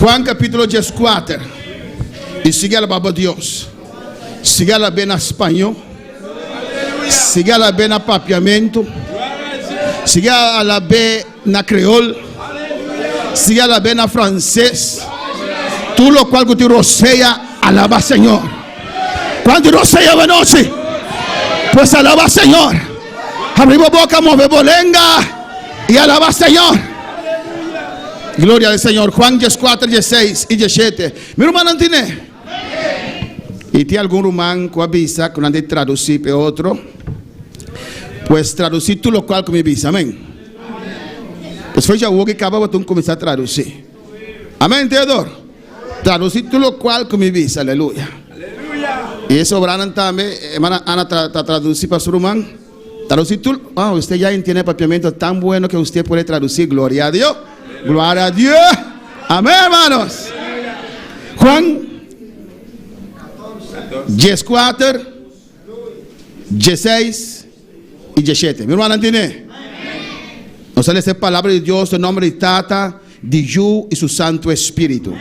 Juan capítulo 14. E siga a Baba Deus. Siga ela bem na espanhol. Siga ela bem na papiamento. Siga ela bem na creole. Siga ela bem na francês. Tudo o qual que te roceia, alaba Senhor. Quando te roceia a noite, pues alaba Senhor. Abrimos boca, move bolenga e alaba Senhor. Glória ao Senhor. Juan 14, 16 e 17. Meu irmão, não tem? E tem algum irmão que avisa que não tem traduzir para outro? Pues traduzir tudo o qual que me avisa. Amém? Pues foi já o que acaba de começar a traduzir. Amém, Teodoro? Traduzir tudo o qual que me avisa. Aleluia. E isso obrando também, hermana Ana, traduzir para o irmão. Traduzir tudo. Ah, você já entende papiamento tão bueno que você pode traduzir. Glória a Deus. Glória a Deus. Amém, hermanos. Juan 14, 16 e 17. Mi hermano, ¿entiende? Nos sale esa palabra de Dios en nombre de Tata, de Hijo y su Santo Espíritu.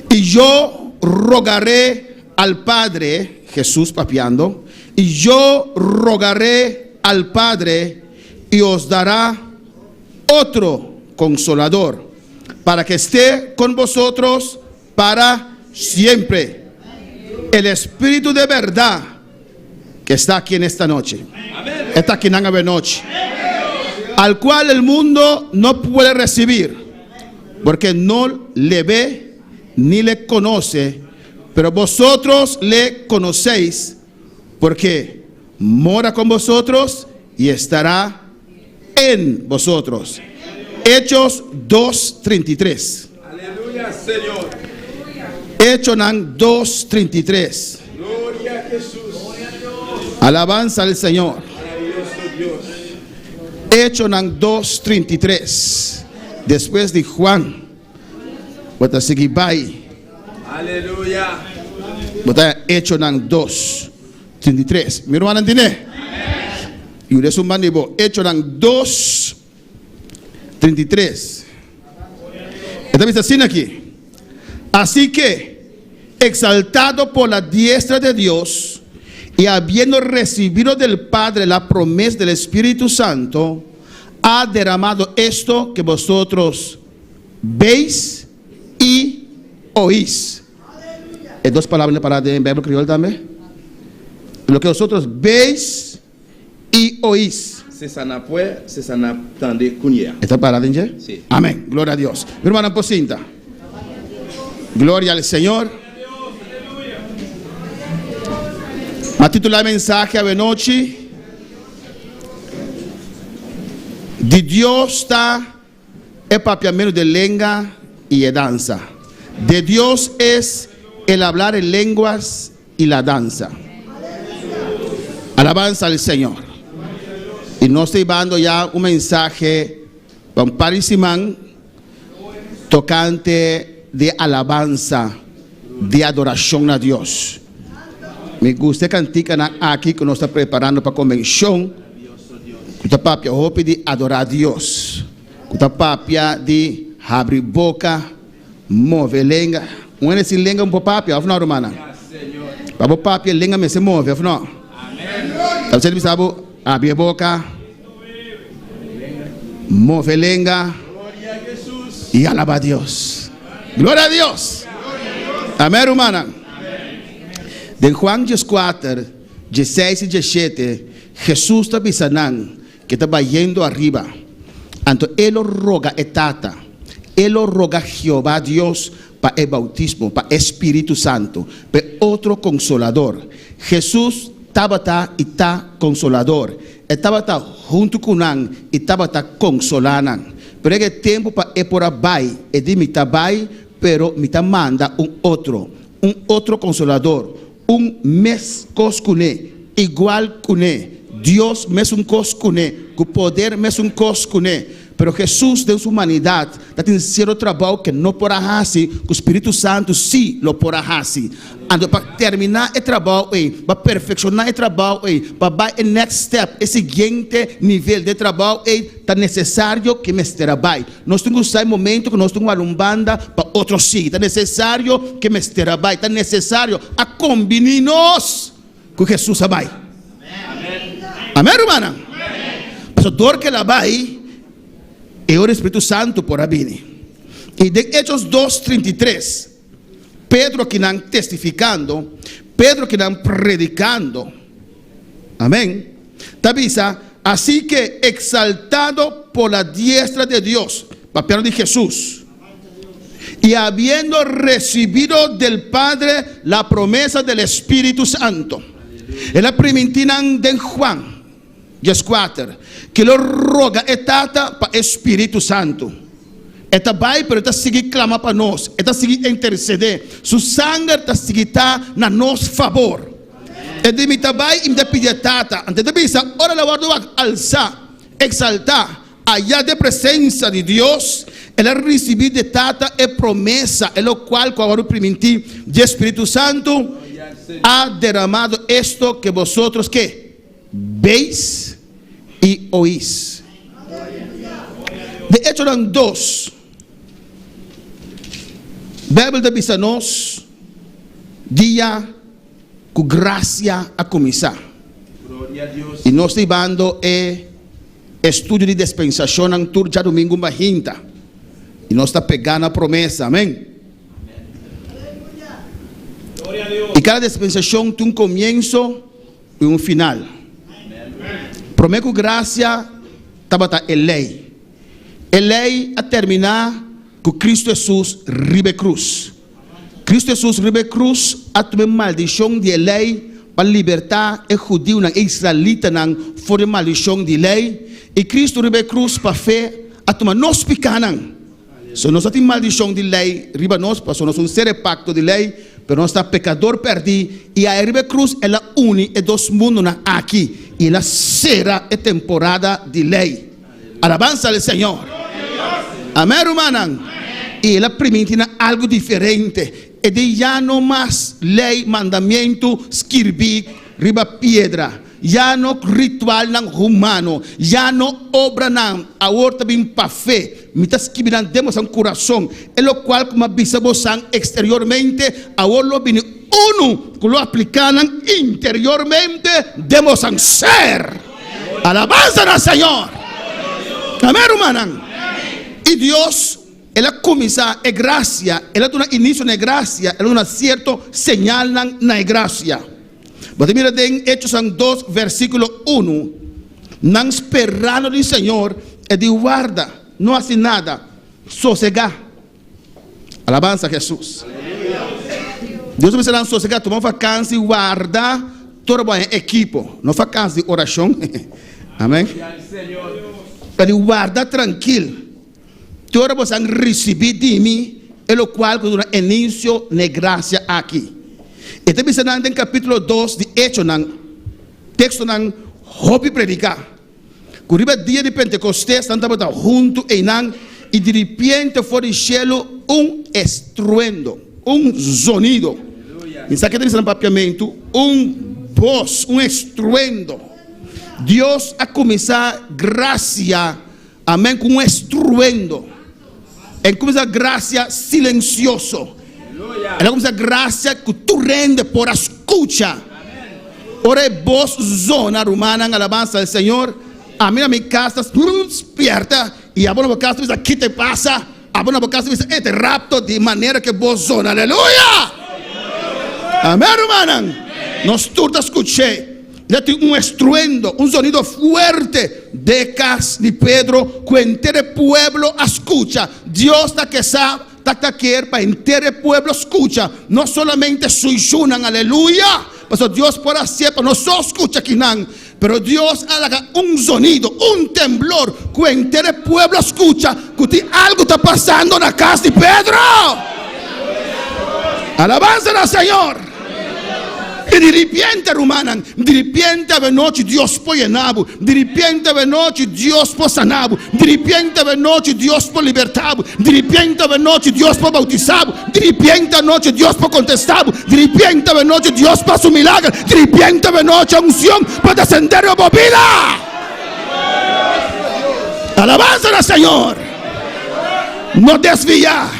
Y yo rogaré al Padre, Jesús papiando, y yo rogaré al Padre y os dará otro consolador para que esté con vosotros para siempre. El Espíritu de verdad que está aquí en esta noche. Está aquí en esta noche. Al cual el mundo no puede recibir porque no le ve ni le conoce, pero vosotros le conocéis porque mora con vosotros y estará en vosotros. Hechos 2:33. Aleluya, Señor. Hechos 2:33. Gloria a Jesús. Alabanza al Señor. Maravilloso Dios. Hechos 2:33. Después de Juan. Bota seguir vai. Aleluya. Bota Hechos 2:33. Mi hermano, ¿entiende? Y un resumen manibo. Hechos 2:33. Esta vez así aquí. Así que, exaltado por la diestra de Dios y habiendo recibido del Padre la promesa del Espíritu Santo, ha derramado esto que vosotros veis y oís. Es dos palabras para en Biblia criollo también. Lo que vosotros veis y oís. Se sana pues, se sana tande cuña. ¿Esta palabra en Sí. Amén. Gloria a Dios. Mi hermana Pocinta. Gloria al Señor. A titular mensaje a noche. De Dios está el papiamento de lengua y de danza. De Dios es el hablar en lenguas y la danza. Alabanza al Señor. Y no estoy dando ya un mensaje para un parisimán tocante de alabanza, de adoración a Dios. Me gusta cantar aquí que nos está preparando para convención. Kuta papia hope de adorar a Dios. Kuta papia de abrir boca, mover lenga. Uma se lenga um papia, afinal, hermana. Para papia lenga me se move, afinal. Amém. Você deve saber abrir boca, mover lenga e alabar a Deus. Glória a Deus. Amém, hermana. De Juan 14, 16 y 17, Jesús está avisando que está yendo arriba. Entonces, Él lo roga a Tata. Él lo roga a Jehová Dios para el bautismo, para el Espíritu Santo, para otro consolador. Jesús estaba y está consolador. Estaba junto con él y estaba consolando. Pero es el tiempo para ir por ahí. Es de mitad bai, pero mitad manda un otro consolador. Un mes coscune, igual cune. Dios mes un coscune. Cu poder mes un coscune. Pero Jesus, de sua humanidade, está tendo um trabalho que não pode fazer, que o Espírito Santo sim lo pode fazer. Então, para terminar o trabalho, para perfeccionar o trabalho, para o next step, o seguinte nível de trabalho, está necessário que me trabalhe. Nós temos que usar o momento que nós temos uma banda para outro seguir. Está necessário que me trabalhe. Está necessário a combinar-nos com Jesus vai. Amém, irmã? Pastor que ela vai é o Espírito Santo por abrir. E de Hechos 2:33, Pedro que não testificando, Pedro que não predicando. Amém. Tabisa, así que exaltado por la diestra de Dios, papel de Jesús, y habiendo recibido del Padre la promesa del Espíritu Santo. É la primitina de Juan 4, que lo roga e tata para Espírito Santo. Eta vai, pero está seguir clamar para nós, está seguir interceder. Su sangue está seguir na nosso favor. E de mim vai e me pedir tata. Antes de pensar, ora la guardo alçar, exaltar, allá de presença de Deus, ela recebeu de tata e promessa, é o qual agora permitir de Espírito Santo ha derramado esto que vosotros que veis y oís. De hecho eran dos. Bíblia de Bisanos dia com graça a começar. E nós levando estudo de dispensação em tur já domingo bahinta. E nós está pegando a promessa, amém? E cada dispensação tem um começo e um final. Promete com graça, tabata é lei. É lei a terminar com Cristo Jesus ribe cruz. Cristo Jesus ribe cruz a tomar maldição de lei para libertar o judeu e israelita fora maldição de lei. E Cristo ribe cruz para fé a tomar nós picanan. Se nós temos maldição de lei, riba nós, porque nós somos um pacto de lei, pero nós está pecador perdido, e a riba cruz ela une e dois mundos aqui, e ela será a temporada de lei. Alabanza ao Senhor. Amém, irmã? E ela permite algo diferente, e de já não mais lei, mandamento, escrever, riba pedra. Já não ritual não humano, já não obra não, a outra bem para fé, muitas que não temos um coração, é o qual como abisamos exteriormente, a outra bem uno que lo aplican interiormente, demos a ser. Alabanza al Señor. Amén, hermano. Y Dios, Él comienza en gracia, Él da un inicio en gracia, Él da un cierto señal en gracia. Pero mira en Hechos 2, versículo 1, no esperando del Señor, Él dice guarda, no hace nada, sosega. Alabanza a Jesús. Deus me será sossegar, tomar vacância e guardar todo o equipo. Não vacância de oração. Amém? Para guardar tranquilo. Todo você receber de mim, é o qual eu início na graça aqui. E também se no capítulo 2 de Hechos, texto não hobby predicar. Curiba dia de Pentecostés, estava junto e de repente fora do cielo estruendo, sonido. E sabe que tem no papiamento? Voz, estruendo. Deus a começar graça, amém, com estruendo. Ele começa graça silencioso. Ele começa graça que tu rende por escuta. Ora é voz zona romana, alabança ao Senhor. A minha casa despierta e a boa casa diz: aqui te passa. A boa casa diz: este rapto de maneira que voz zona. Aleluia! Amém, hermano. Nós todos escutamos. Já tem estruendo, sonido fuerte de casa de Pedro, que inteiro pueblo escucha. Deus está que sabe, está quer para inteiro pueblo escucha. Não solamente sujunan, aleluia. Mas Deus pode ser para nós só escucha aqui não. Pero Deus haga sonido, temblor, que inteiro pueblo escucha. Que algo está passando na casa de Pedro. Alabanza al Señor. E di repente, Romana, di repente a noite Deus põe nabo, de repente a noite Deus põe sanabo, de repente a noite Deus põe libertado, de repente a noite Deus põe bautizado, de repente a noite Deus põe contestado, de repente a noite Deus passa um milagre, de repente a noite a unção para descender a bobina. Alabanza al Señor. No desviar.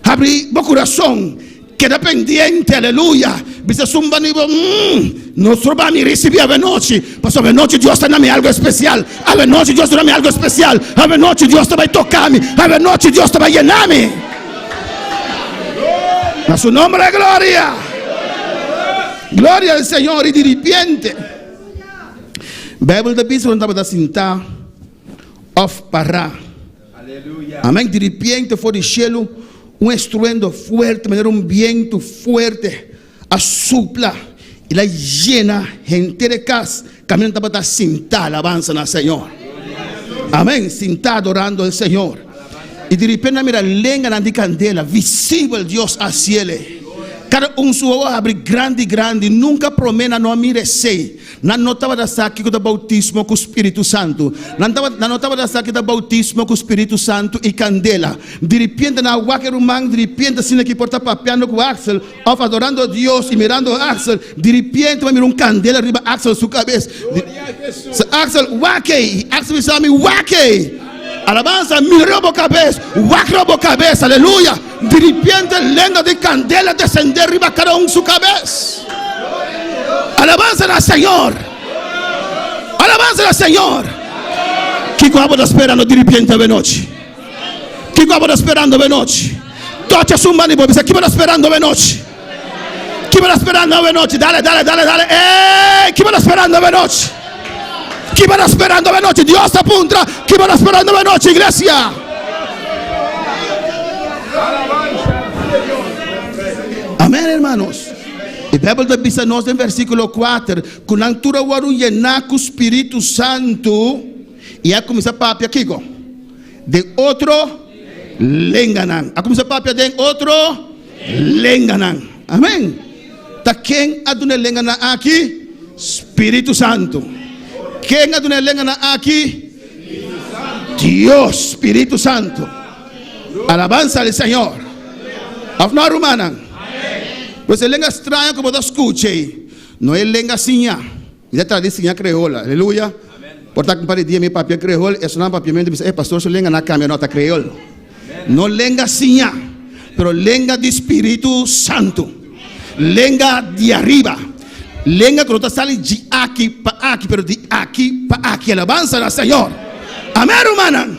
Abrir mi corazón. Queda pendiente. Aleluya. Dice zumba nivo. Nosotros vamos a recibir a noche. Pues a noche Dios está dando algo especial. A noche Dios está dando algo especial. A noche Dios te va a tocarme. A noche Dios te va a llenarme. A su nombre de gloria. Gloria al Señor. Y de repente. Bible de Bispo não estava a sentar. Of parar. Aleluia. Amém. De repente foi do cielo estruendo fuerte, viento fuerte, asopla y la llena gente de casa. Caminando para sentar, alabanza al Señor. Amén. Sentar adorando al Señor. Y de repente mira lenga de candela, visible Dios al cielo. Cada su abre grande, grande, nunca promena não merecer. Não notava da saque do bautismo com o Espírito Santo. Não notava da saque do bautismo com o Espírito Santo e candela. De repente na waker humano, de repente assim que porta papiando com Axel, adorando a Deus e mirando a Axel, de repente vai mirar candela arriba Axel sua cabeça. Axel wakei, Axel chama wakei. Alabanza, mirou a cabeça, wacrou a cabeça, aleluia. De repente, lenda de candela descender arriba cada sua cabeça. Alabanza ao Senhor. Alabanza ao Senhor. Que coabo está esperando de repente a noite? Que coabo está esperando a noite? Tocha sua mão e bobe, que está esperando a noite? Que está esperando a noite? Dale, dale, dale, dale. Que está esperando a noite? Que está esperando a noite? Deus está apunta. Que está esperando a noite, igreja? Amém, hermanos. E a Bíblia diz a nós em versículo 4: que na altura o llenar com o Espírito Santo, e a começar a papia aqui, de outro lenganan. A começar a papia de outro lenganan. Amém. Tá quem aduna lenganan aqui? Espírito Santo. Quem aduna lenganan aqui? Deus, Espírito Santo. Alabanza ao Senhor. Afna romana. Você lenga estranha como eu escutei. Não é lenga sinha. É tradição creola. Aleluia. Portanto, para dia meu papel creol, é só um papiamento. Pastor, se lenga na câmera nota creol. Não lenga sinha, pero lenga de Espírito Santo. Lenga de arriba. Lenga que não está saindo de aqui para aqui, pero de aqui para aqui. Alabanza ao Senhor. Amém, hermana.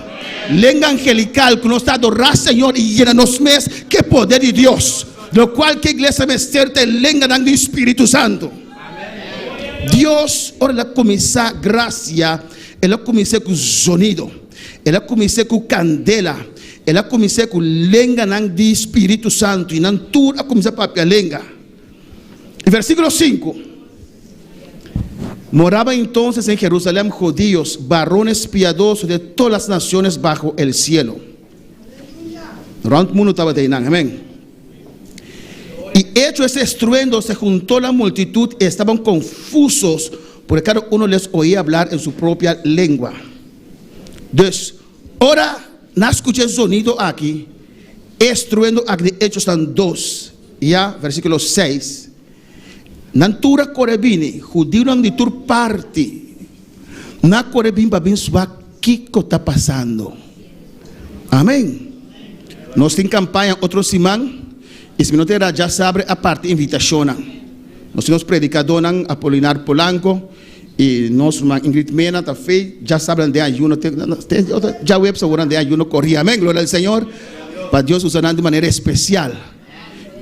Lenga angelical que não está adorando ao Senhor e llena-nos mes que poder de Deus. Lo cual que iglesia me certe lenga do Espírito Santo. Deus, ora ela começa graça, ela começa com sonido, ela começa com candela, ela começa com lenga do Espírito Santo e não tudo a começar para lenga. Versículo 5. Moraba entonces en Jerusalén judíos, varones piadosos de todas las naciones bajo el cielo. Round mundo estaba de Inán, amén. Y hecho ese estruendo, se juntó la multitud y estaban confusos, porque cada uno les oía hablar en su propia lengua. Entonces, ahora, no escuché el sonido aquí, estruendo aquí de Hechos 2, ya, versículo 6. Nantura corebini, judío nan ditur parte, na corebin babin suba kiko está pasando. Amén. Nós tem campanha outro simão. E se não terá já sabe a parte invitação. Nós temos predicador Apolinar Polanco e nós Ingrid Mena tá feio, já sabe onde ayuno, já web sabe onde ayuno corria. Amém, glória ao Senhor. Para Deus usando de maneira especial.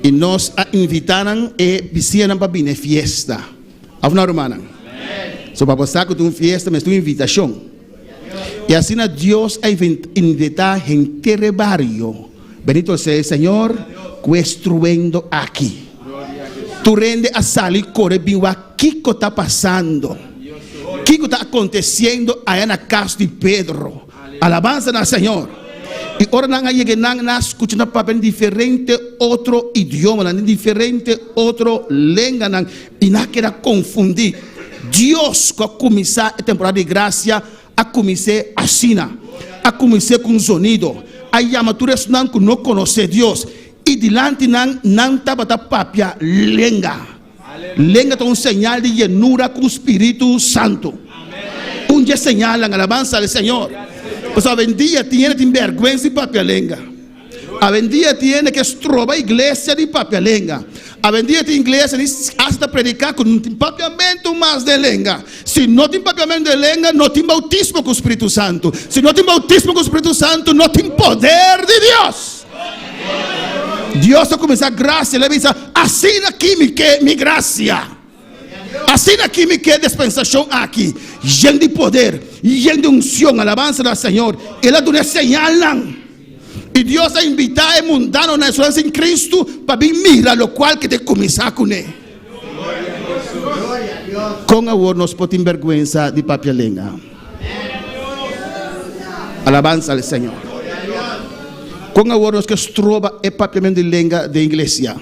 E nós a invitaram e visitam para vir fiesta. Avna romana. So para passar com uma fiesta, mas uma invitação. E assim a Deus a invitar gente de barrio. Benito seja o Senhor, construindo aqui. Tu rende a sala e corre bem o que está passando. O que está acontecendo aí na casa de Pedro. Alabança ao Senhor. Y ahora nang llegue nang na escuchando papel en diferente otro idioma, en diferente otro lengua nang y na queda confundir. Dios que comienza a temporada de gracia a comienza asina, a comienza con sonido. Hay llamatures nang que no conoce Dios y delante nang tabata papia lenga. Lenga es un señal de llenura con Espíritu Santo. Un día señalan alabanza al Señor. Pues a día tiene vergüenza de papia lenga. A día tiene que estroba iglesia de papia lenga. A día tiene iglesia hasta predicar con un papiamento más de lenga. Si no tiene papiamento de lenga, no tiene bautismo con Espíritu Santo. Si no tiene bautismo con Espíritu Santo, no tiene poder de Dios. Dios ha comenzado gracia, le dice, así aquí mi gracia. Así aquí me queda dispensación aquí, lleno de poder, lleno de unción, alabanza al Señor. Él ha señalan. Y Dios ha invitado a mundano na esperanza en Cristo para mira lo cual que te comienza con él. Con amor nos pode vergüenza de papia lenga. Alabanza al Señor. Con amor nos que estroba e papiamento de lenga de iglesia.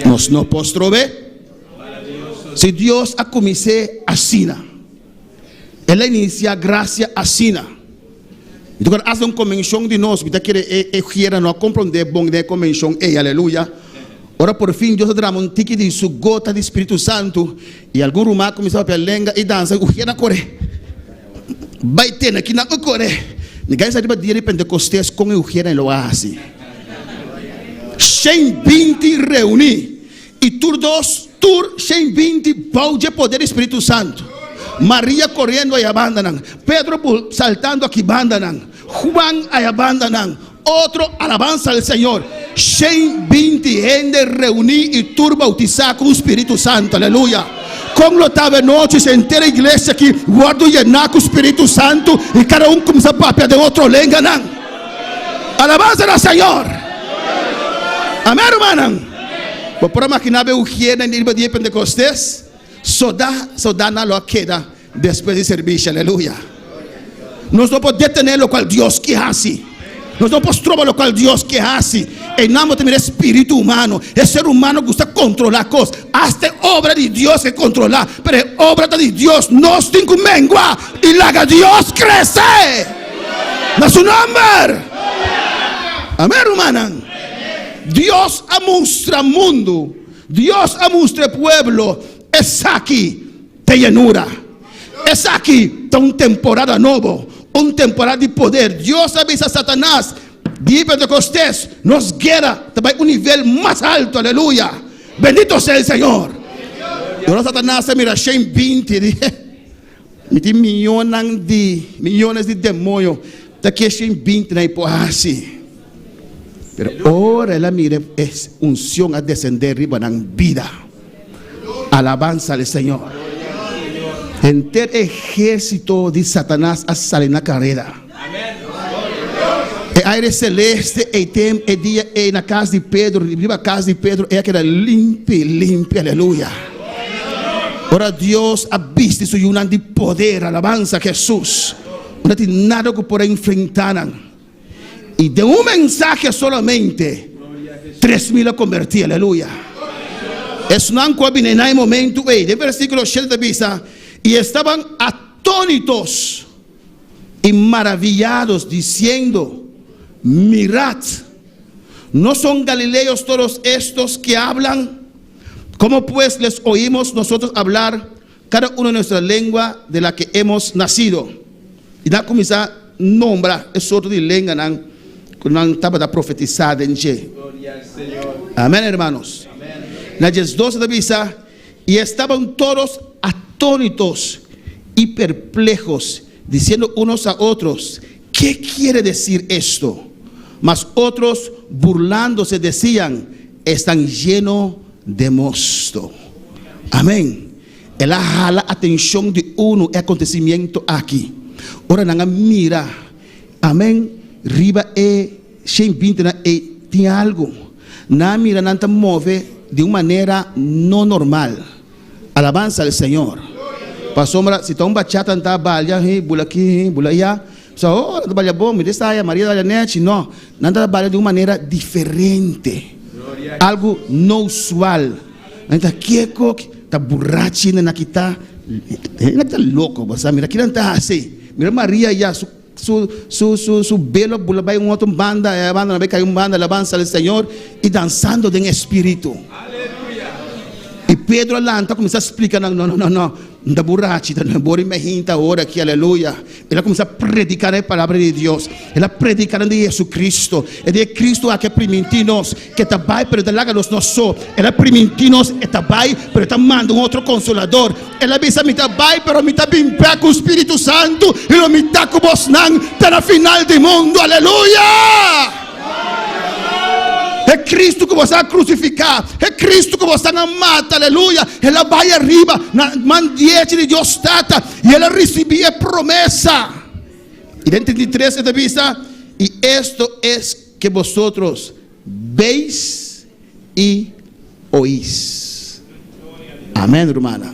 Nos no postrobe. Si Dios ha comenzado asina, Él inicia gracia asina. Então, hace uma convenção de nós, que quiera não compreender bom de convenção, aleluia. Ora, por fim, Deus derrama um tique de sua gota de Espírito Santo, e algum rumá começou a pelenga e dança, o quiera correr. Vai ter aqui na correr. Ninguém sabe para dia de Pentecostes com o quiera em loasi. 120 reunir e todos 120 pau de poder do Espírito Santo. Maria correndo e abandonam. Pedro saltando aqui abandonam. Juan aí abandonam. Outro alabanza al Senhor. 120 gente reunir e tur bautizar com o Espírito Santo. Aleluia. Como lotava noites inteira a igreja aqui, guardo llenar com o Espírito Santo e cada começa a papia de outro lenga. Alabanza al Senhor. Amém, irmão? Por imaginar o que é na dia de Pentecostes, só dá na lo queda depois de serviço, aleluia. Nós não podemos detener o qual Deus quer assim. Nós não podemos trocar o qual Deus quer assim. E não podemos ter espírito humano. O ser humano gosta de controlar coisas. Hasta obra de Deus que controlar, mas obra de Deus nós temos que menguar e laga Deus crescer. Na seu nome. Amém, irmão? Dios amustra al mundo, Dios amustra al pueblo. Es aquí de llenura, es aquí de una temporada nueva, una temporada de poder. Dios avisa a Satanás, de Pentecostés, nos guerra también un nivel más alto, aleluya. Bendito sea el Señor. Y ahora Satanás se mira 120 millones de demonios, de que 120 na hipoasi. Pero ahora ela mire es unción a descender arriba en vida. Alabanza al Señor. Enter ejército de Satanás a salir en la carrera. El aire celeste el día en la casa de Pedro, arriba la casa de Pedro, ella queda limpia, aleluya. Ahora Dios ha visto su unión de poder, alabanza a Jesús. No tiene nada que por enfrentar. Y de un mensaje solamente 3,000 convertidos, aleluya. Es un momento, de versículo 7 dice, y estaban atónitos y maravillados diciendo, mirad, ¿no son galileos todos estos que hablan? ¿Cómo pues les oímos nosotros hablar cada uno de nuestra lengua de la que hemos nacido? Y da comienza a nombrar es otro de lengua que no estaba profetizada en G. Amén, hermanos. En el 12 dice, y estaban todos atónitos y perplejos, diciendo unos a otros, ¿qué quiere decir esto? Mas otros burlándose decían, están llenos de mosto. Amén. Ela jala atención de uno el acontecimiento aquí. Ahora nanga mira. Amén. Riba tiene algo. Na mira nanta move de una manera no normal. Alabanza al Señor. Pasombra, si está un bachata anta balya, bula aquí, bula allá. So, trabalha bom, me desta aí, Maria da net, não. Não trabalha de uma maneira diferente. Algo não usual. Então, que tá borracha na kita, tá louco, você mira que não tá assim. Mira Maria já su belo bula vai outra banda, a banda vai cair banda, alabanza al Senhor e dançando em espírito. E Pedro lá começa a explicar, não, da borracha, não bori me hinta ora aqui, aleluia. Ela começa a predicar a palavra de Deus. Ela predicar de Jesus Cristo. É de Cristo a que permitimos que tabai, pero da laga nos só. Ela permitimos e tabai, pero tá manda outro consolador. Ela bisa me tabai, pero me tá bem com o Espírito Santo e não me tá com vos não, tá na final do mundo, aleluia. É Cristo que você vai crucificar. É Cristo que você vai matar, aleluia. Ela vai arriba, na mandiete de Deus tata, e ela recebia a promessa. E dentro de 3 de vista, e esto es que vosotros veis e oís. Amén, hermana.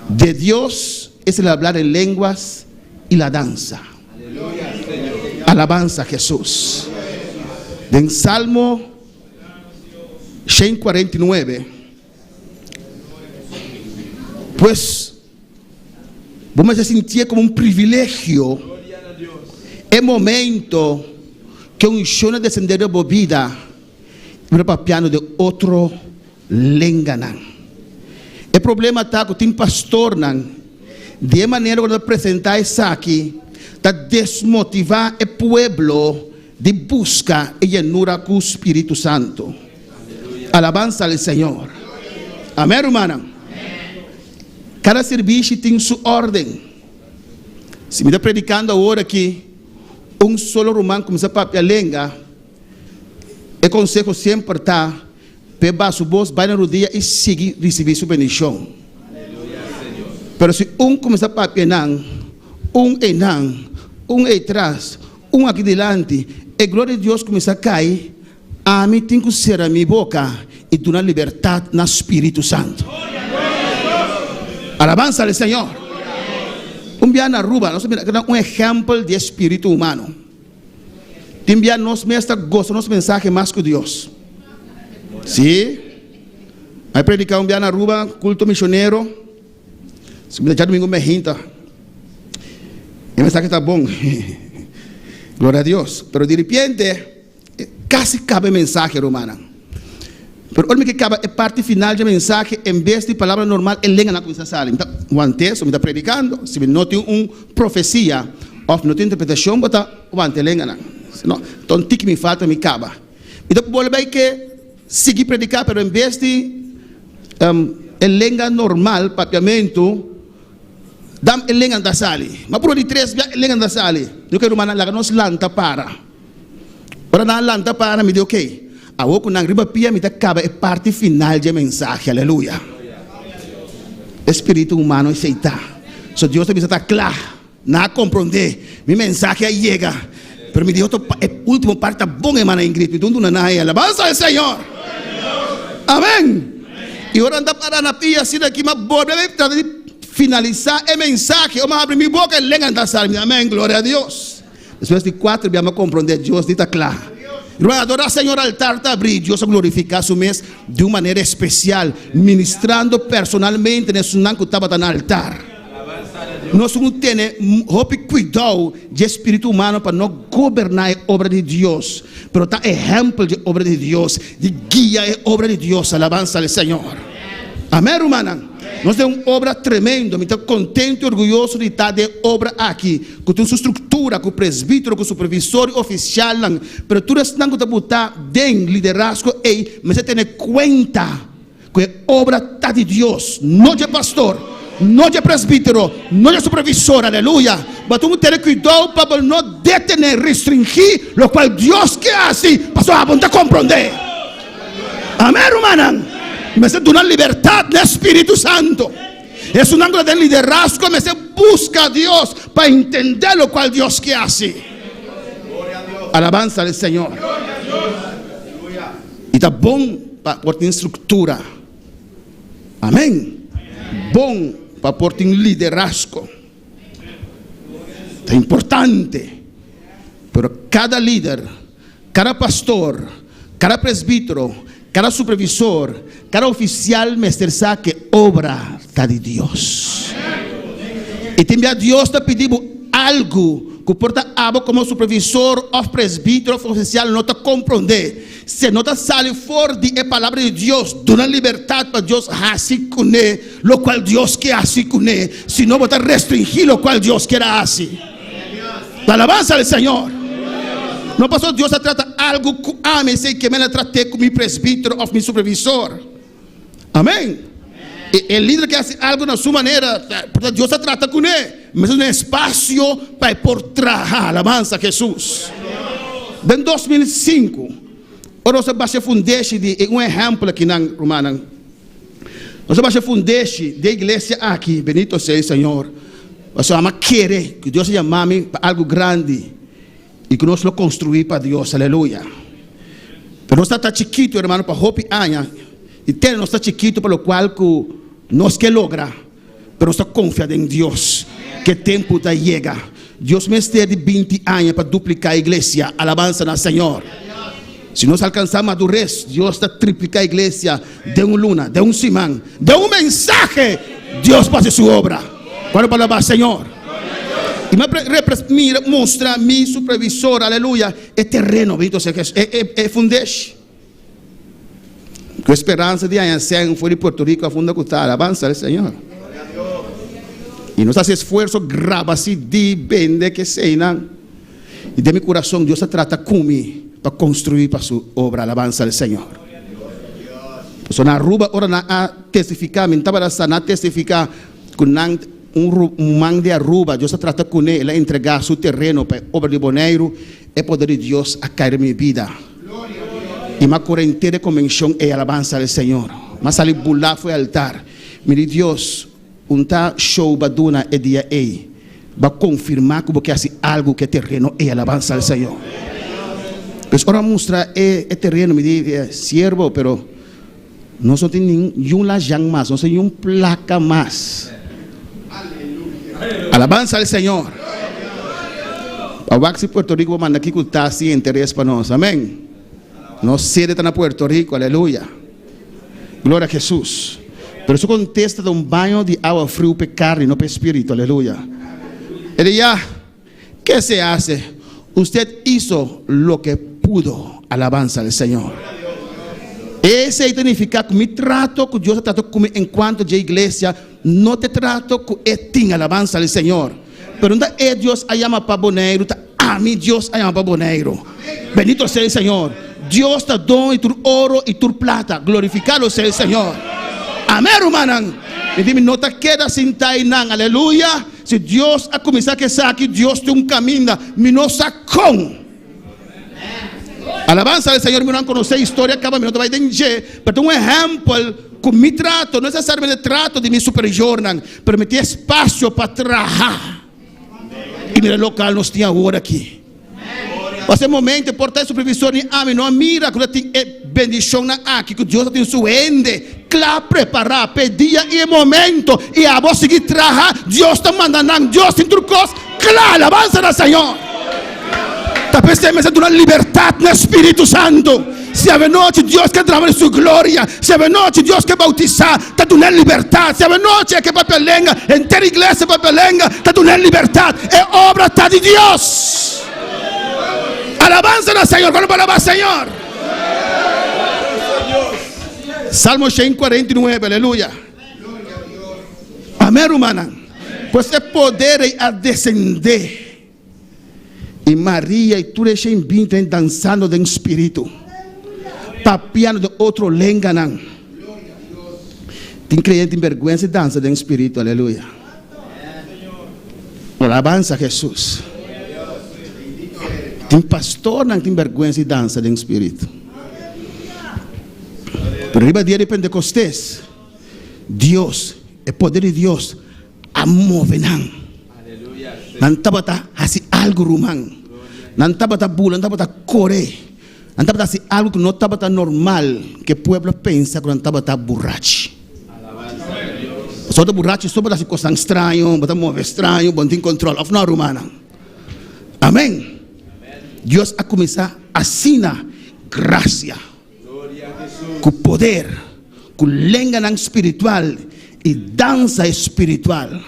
De Dios es el hablar en lenguas y la danza. Alabanza a Jesús. En Salmo 149, pues vamos a sentir como un privilegio el momento que un show descender de bebida para piano de otro lenganan. El problema está que tem pastor de maneira que apresentar isso aqui, está desmotivar o pueblo de busca e llenura com o Espírito Santo. Alabanza al Senhor. Amém, hermana? Cada serviço tem sua ordem. Se me está predicando agora que solo romano começa a papia lenga, o conselho sempre está, peba sua voz, vai na rodilha e siga receber sua bendição. Mas se começa a papia não, é não, é atrás, aqui delante, e glória de Deus começa a cair, a mim tem que ser a minha boca e dar liberdade no Espírito Santo. Alabanza al Senhor. Dia na Aruba, nós temos exemplo de espírito humano. Tem dia nós mesmos gostamos mensagem mais que Deus. Sim. Aí predicar dia na Aruba, culto missionário. Se me deixar domingo me rinta. E mensagem está bom. Glória a Deus. Pero de repente, casi cabe mensaje, romana. Pero olha que acaba a parte final da mensagem, em vez de palavra normal, ele lenga na coisa sala. Então, o texto me está predicando, se não tem uma profecia, ou não tem interpretação, bota o ante lenga na. Então, tem que me falta, me acaba. Então, volve que seguir predicar, pero em vez de lenga normal, papiamento, dam lenga da sali. Mas por de 3, lenga da sali. Eu quero romana, lá nos lanta para. Para na lanta para, me diz ok. A oco nang riba pia me acaba a parte final da mensagem, aleluia. Espírito humano aceitar. So Deus também está claro, não compreender. Minha mensagem chega. Pero me diz a última parte bom, irmã Ingrid. Então não é alabanza ao Senhor. Amém. E ora anda para na pia assim daqui, mas volta de finalizar a mensagem. Eu abro minha boca e lenga da salme. Amém. Glória a Deus. Depois de 4 vamos compreender. Deus está claro. Irmão, adorar o Senhor altar está abrindo. Deus a glorificar seu mês de uma maneira especial, ministrando personalmente nesse nanco estava no altar. Nós não temos cuidado de espírito humano para não governar a obra de Deus, mas está exemplo de obra de Deus, de guia a obra de Deus. Alabança ao Senhor. Amém, irmã? Nós temos uma obra tremenda, estou contente e orgulhoso de estar de obra aqui, com toda sua estrutura, com o presbítero, com o supervisor oficial, mas tudo isso não está botado em liderazgo, mas você tem conta que a obra está de Deus, não de pastor, não de presbítero, não de supervisor, aleluia. Mas tu tem cuidado para não detener, restringir, lo qual Deus quer assim, para a vontade compreender. Amém, irmã? Mas é uma liberdade no Espírito Santo. É um ângulo de liderazgo, mas busca a Deus para entender o qual Deus quer assim. Alabanza ao Senhor. E está bom para pôr em estrutura. Amém. Bom para pôr em liderazgo. Es importante. Pero cada líder, cada pastor, cada presbítero, cada supervisor, cada oficial mestre sabe que obra está de Dios. E também a Deus está pedindo algo que porta algo como supervisor ou presbítero oficial não está compreender. Se não está saindo fora da palavra de Deus, dá liberdade para Deus assim com ele, o qual Deus quer assim com ele. Se não, está restringir o qual Deus quer assim. La alabanza al Senhor. Não passou Deus a tratar algo que ame, sei que me la tratei com meu presbítero ou meu supervisor. Amém? E o líder que faz algo na sua maneira, Deus a trata com ele. Mas um espaço para por trabalhar. Alabanza a Jesus. Em 2005, nós baixamos fundeixe de um exemplo aqui na Romana. Nós baixamos fundeixe da igreja aqui. Bendito seja o Senhor. Nós vamos querer que Deus chame para algo grande e que nós lo construir para Deus. Aleluia. Pero nós está chiquito, irmão, para Hope Anha. E tem nós está chiquito para o qual que nós que logra. Pero nós está confiado em Deus. Que tempo está chega. Deus me está de 20 anos para duplicar a igreja. Alabança no Senhor. Se nós alcançarmos a madurez, Deus está triplicar a igreja de uma luna, de um simão, de um mensagem. Deus faz sua obra. Quando palavra Senhor. E me mostra meu supervisor, aleluia, é terreno, é fundeixe. Com esperança de amanhã foi de Porto Rico a funda cutar, avança, Senhor. E nós fazemos esforço grava-se de bem que sei, não? E de meu coração, Deus se trata comigo para construir para sua obra, alabança ao Senhor. Só na Aruba, ora na testificar, me estava na testificar com um man de Aruba, Deus se trata com ele, ele entregar seu terreno para a obra de Boneiro, é poder de Deus a cair em minha vida. E uma corrente de convenção é alabança ao Senhor. Mas ali bular foi altar. Me diz Deus, show baduna é dia aí, vai confirmar que você faz algo que é terreno é alabança ao Senhor. Mas ora mostra é terreno, me diz siervo, pero não só tem nenhum lajang mais, não só nenhum placa mais. Alabança ao Senhor. A Waxi Puerto Rico manda aqui que está assim interesse para nós, amém? Nós sede está na Puerto Rico, aleluia. Glória a Jesus. Pero isso contesta de um banho de água fria para carne, não para espírito, aleluia. Ele já, ¿qué se hace? Usted hizo lo que pudo, alabanza al Senhor. Esse significa que me trato com Deus, trato comigo enquanto de igreja, não te trato com etim, alabanza al Senhor. Pero não é Deus a chama para Boneiro, a mim Deus a chama para Boneiro. Bendito seja o Senhor. Deus te dom e tu ouro e tu prata. Glorificado seja o Senhor. Amém, irmão. E dime, não te queda sem tainang, aleluia. Se Deus a começar a pensar que Deus tem um caminho, me não sacou. Alabança ao Senhor, me não conhece a história, acaba, me não vai entender. Mas um exemplo, com me trato, não necessariamente trato de meu superior, mas me tem espaço para trabalhar. E no local nós tínhamos agora aqui. Esse momento, portar supervisor, não mira que tem bendição aqui, que Deus tem sua ende, claro, preparar, pedir e momento, e a vos seguir trabalhar, Deus está mandando, Deus tem trucos, claro, alabança ao Senhor. Talvez você me sente uma liberdade no Espírito Santo. Se a noite Deus quer trabalhar sua glória, se a noite Deus quer bautizar, está dando liberdade. Se a noite quer papelenga, inteira igreja papelenga, está dando liberdade. É obra tá de Deus. Alabanza ao Senhor, quando palavra Senhor. Salmo 149, aleluia. Amém, irmã. Pois é poder a descender. E Maria e tudo isso em dançando em espírito. Papiando de outro lenga. Tem crente em vergonha e dança em espírito, aleluia. Alabança a Jesus. Tem pastor não tem vergonha e dança em espírito. Pero arriba dia de Pentecostés, Deus, o poder de Deus, a move não. Não estava assim algo rumang, não estava bula, não estava correr, não estava assim algo que não estava normal, que o povo pensa que não estava borracho. Só de borracho, só para assim coisa estranho, para mover estranho, para ter controle, não rumana. Amén. Dios ha comenzado a asignar gracia, con poder, con lengua espiritual y danza espiritual.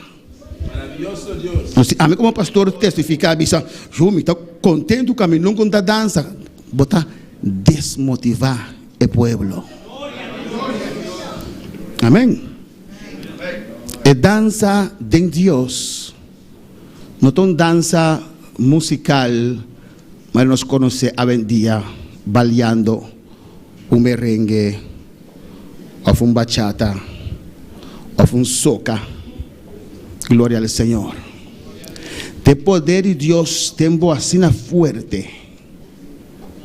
Maravilloso Dios. A mí como pastor testificar, yo me estoy contento que me con esta danza, botar desmotivar el pueblo. Amén. La danza de Dios no es una danza musical, pero nos conoce hoy en día bailando un merengue, o un bachata, o un soca. Gloria al Señor. El poder de Dios tengo así fuerte.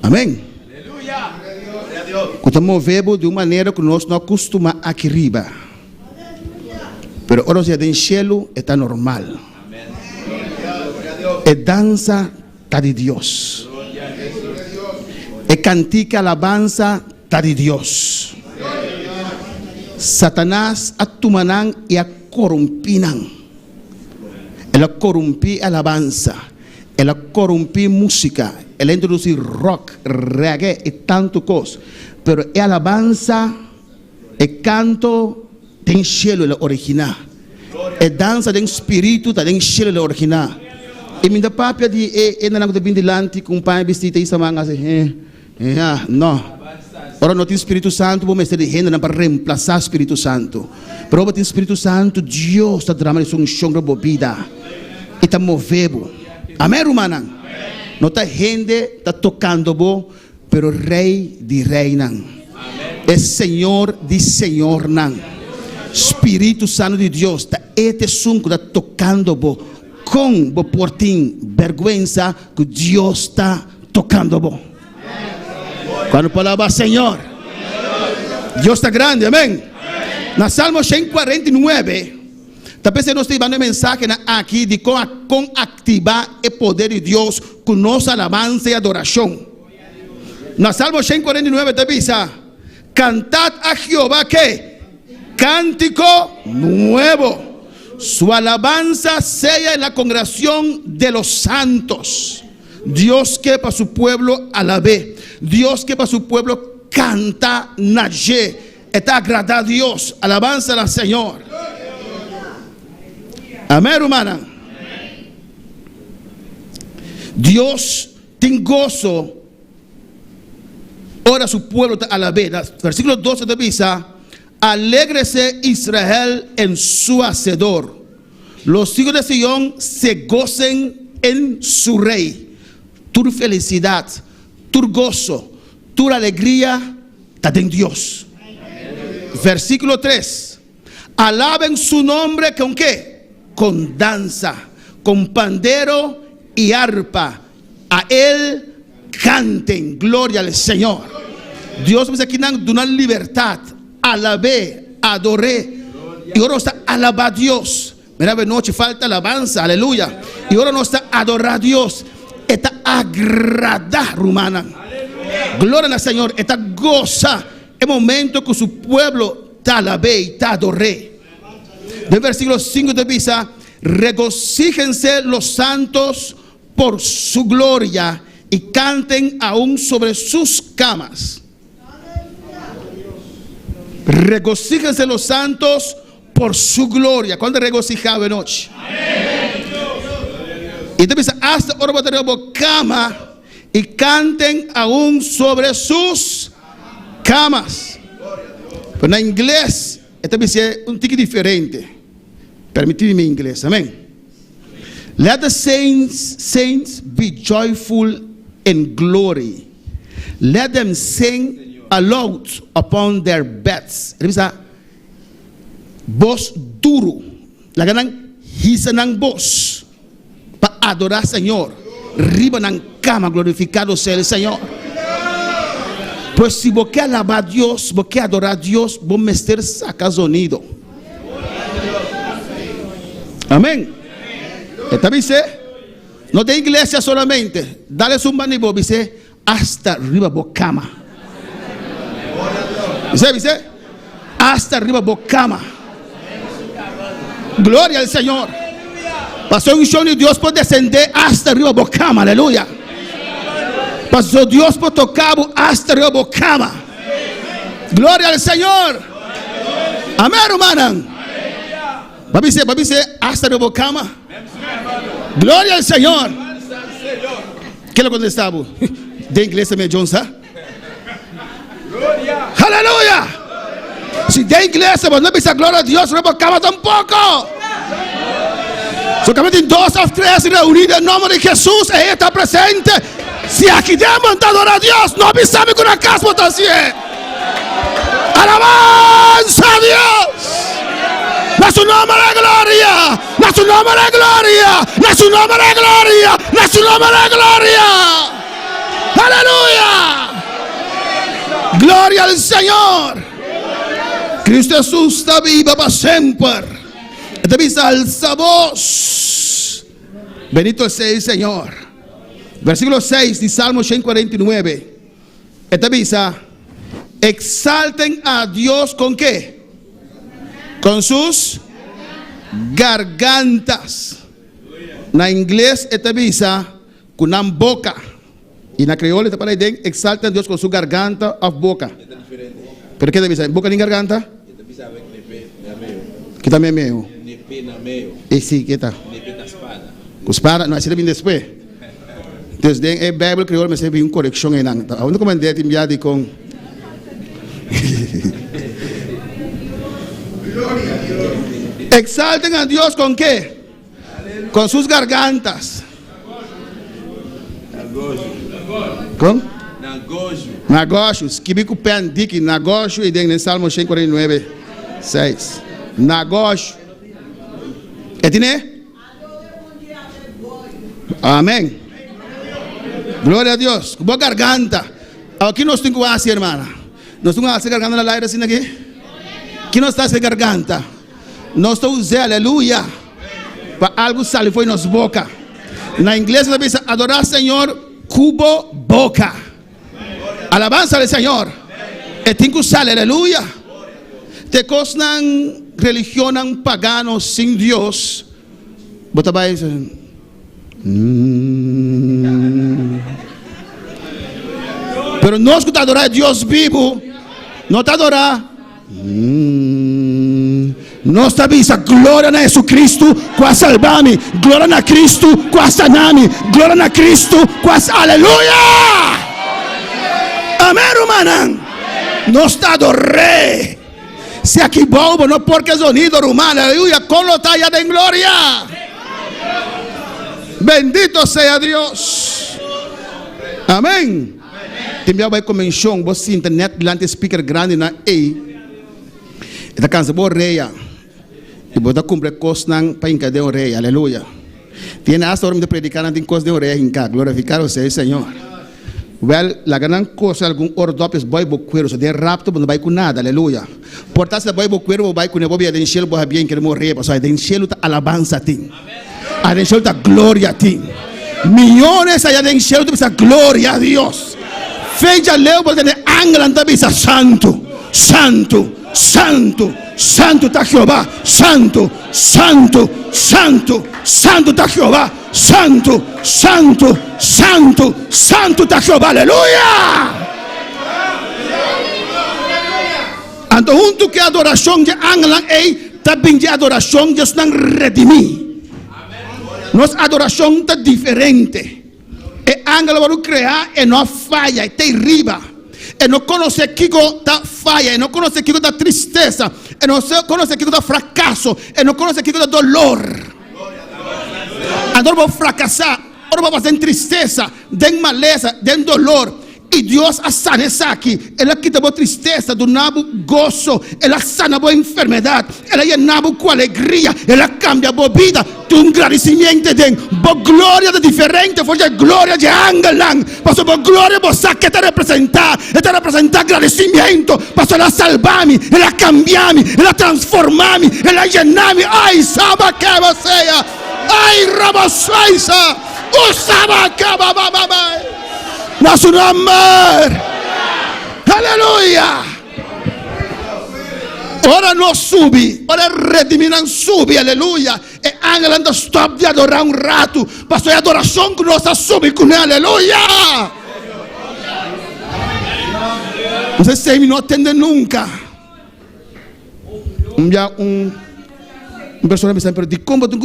Amén. Aleluya. Cuando movemos de una manera que nós não acostumamos aqui arriba. Pero ahora ya en cielo está normal. Es danza está de Dios. Es cantica alabanza está de Dios. Satanás atumanan y a corrompinan. Él corrompe alabanza. Él corrompe música. Él introduce rock, reggae y tanto cosas. Pero la alabanza, el canto, tem cielo el original. El danza del espíritu, tem cielo el original. E minha papia de não de bem delante com pai vestido e samanga assim, não. Ora não tem Espírito Santo, vou mestre de renda para reemplazar o Espírito Santo. Pero tem Espírito Santo, Deus está tramando um chão de bebida e está movendo. Amém, romana? Não está rende, está tocando bo, pero Rei de reina. É Senhor de Senhor não. Espírito Santo de Deus está este sunco está tocando bo. Com o portim vergüenza que Deus está tocando bo. Quando falava Senhor, Deus está grande, amém? Na Salmo 149, talvez nós tivemos mensagem aqui de como ativar o poder de Deus com nossa alabança e adoração. Na Salmo 149 talvez cantad a Jehová que cántico nuevo. Su alabanza sea en la congregación de los santos. Dios que para su pueblo alabe. Dios que para su pueblo canta naye. Está agradado a Dios. Alabanza al Señor. Amén, hermana. Dios tiene gozo. Ahora su pueblo está alabe. Versículo 12 de Bisa. Alégrese Israel en su hacedor. Los hijos de Sion se gocen en su rey. Tu felicidad, tu gozo, tu alegría está en Dios. Versículo 3. Alaben su nombre con qué? Con danza, con pandero y arpa. A él canten. Gloria al Señor. Dios me aquí dando una libertad. Alabé, adoré. Y ahora está alabado a Dios. Mira, de noche falta alabanza, aleluya. Y ahora no está adorar a Dios. Está agradar, romana. Gloria al Señor. Está goza. El momento que su pueblo te alabé y te adoré. Del versículo 5 de Bisa. Regocíjense los santos por su gloria y canten aún sobre sus camas. Regocíjense los santos por su gloria. ¿Cuándo regocijaba noche? Y te dice hasta ahora va a cama y canten aún sobre sus camas. Pero en inglés este dice un tique diferente. Permíteme inglés, amén. Let the saints be joyful in glory. Let them sing aloud upon their beds. Voz duro. La ganan hisa ng voz. Para adorar al Señor. Riba ng cama, glorificado sea el Señor. Pues si vos querés alabar a Dios, vos querés adorar a Dios, vos meter saca sonido. Amén. Esta dice, no de iglesia solamente. Dale un manibo, dice, hasta arriba vos cama. Dice, hasta arriba vos cama. Gloria al Señor. Pastor, unción de Dios puede descender hasta arriba bocama, aleluya. Pastor, Dios puede tocar hasta arriba bocama. Gloria al Señor. Amén, hermana. Papi dice hasta arriba bocama. Gloria al Señor. ¿Qué le contestaba? De inglés me Johnson. Aleluya. Si de inglés no dice gloria a Dios, no bocama tampoco. Solamente 2 o 3 reunidos en nombre de Jesús, Él está presente. Si aquí debemos adorar a Dios, no avisamos con la casa así. Alabanza a Dios. A su nombre de gloria. A su nombre de gloria. A su nombre de gloria. A su nombre de gloria. Aleluya. Gloria al Señor. Cristo Jesús está vivo para siempre. Esta visa alza voz. Bendito sea el Señor. Versículo 6 de Salmo 149. Esta visa, exalten a Dios con qué? Con sus gargantas. Na inglés esta visa con una boca. Y na criolla esta para decir exalten a Dios con su garganta o boca. Pero qué debe ser? ¿Boca ni garganta? Que también meio. E sim, que tal? Com espada, não, esse vem depois. Deus tem a Bíblia criou, mas teve correção aí não. A única comandante enviado com. Exalten a Dios con qué? Con sus gargantas. Com? Negócios. Que bico pendique negócio e tem no Salmo 149, 6. Negócio. ¿Entiende? Amén. Gloria a Dios. Boa garganta. Aqui nós temos que fazer, hermana. Nós temos que fazer garganta na aire assim aqui. Que nós está sem garganta. Nós estamos usando aleluia. Para algo sair foi nas boca. Na inglês nós diz adorar Senhor cubo boca. Alabanza al Senhor. E tem que usar aleluia. Te cosnan religión pagano sin Dios. Botabay. Pero no es que te adorar a Dios vivo. No te adorar. No está visa. Gloria a Jesucristo. Qua salvami. Gloria a Cristo. Qua sanami. Gloria a Cristo. Qua aleluya. Amén, hermana. No está adoré. Se aqui bobo, no porque sonido rumano, aleluya, con lo talla de gloria. Bendito sea Dios. Amén. Também vai comenzar você internet delante speaker grande na ei. Esta cansa bo reia. E bota cumprir cosnan para encadear o rei, aleluia. Tiene hasta hora de predicar antes cos de o rei encar, glorificar o Senhor. Well, la gran cosa algún ordopes boy boquero, so de rapto não vai com nada, aleluia. Portanto, boy boquero vai com o bobi den cielo boa bem que morrer, mas den cielo ta alabanza tem. A den cielo ta glória tem. Millones allá den cielo ta glória a Dios. Fecha leo porque de anglan ta bisa santo, santo, santo, santo ta Jehová, santo, santo, santo, santo ta Jehová, santo, santo, santo, santo ta Jehová, aleluya. Anto junto que adoración de anglan ei também de adoración de están redimir. Nos adoración está diferente. E angelo vai criar e não falha, e te riba. E não conhece que está falha, e não conhece que está tristeza, e não conhece que está fracasso, e não conhece que está dolor. Agora vou fracassar, agora vou fazer tristeza, tem maleza, tem dolor. E Deus sana isso aqui. Ela quita a tristeza, do nabo gozo. Ela sana a enfermidade. Ela llena com alegria. Ela cambia a vida. Tem agradecimento. Tem boa glória de diferente. Foi a glória de Angelan. Passou boa glória você que está representar. Está representar agradecimento. Passou ela salvar-me. Ela cambiar-me. Ela transformar-me. Ela llenar-me. Ai, sabe que você é. Ai, rabaçaisa. O sabe que bababá. Nosso nome, aleluia. Ora nós sube, ora rediminan sube, aleluia. E ángel anda stop de adorar um rato. Pastor, é adoração que nós assumimos com ele. Aleluia. Não sei se não atende nunca. Um personagem sempre diz: como tu.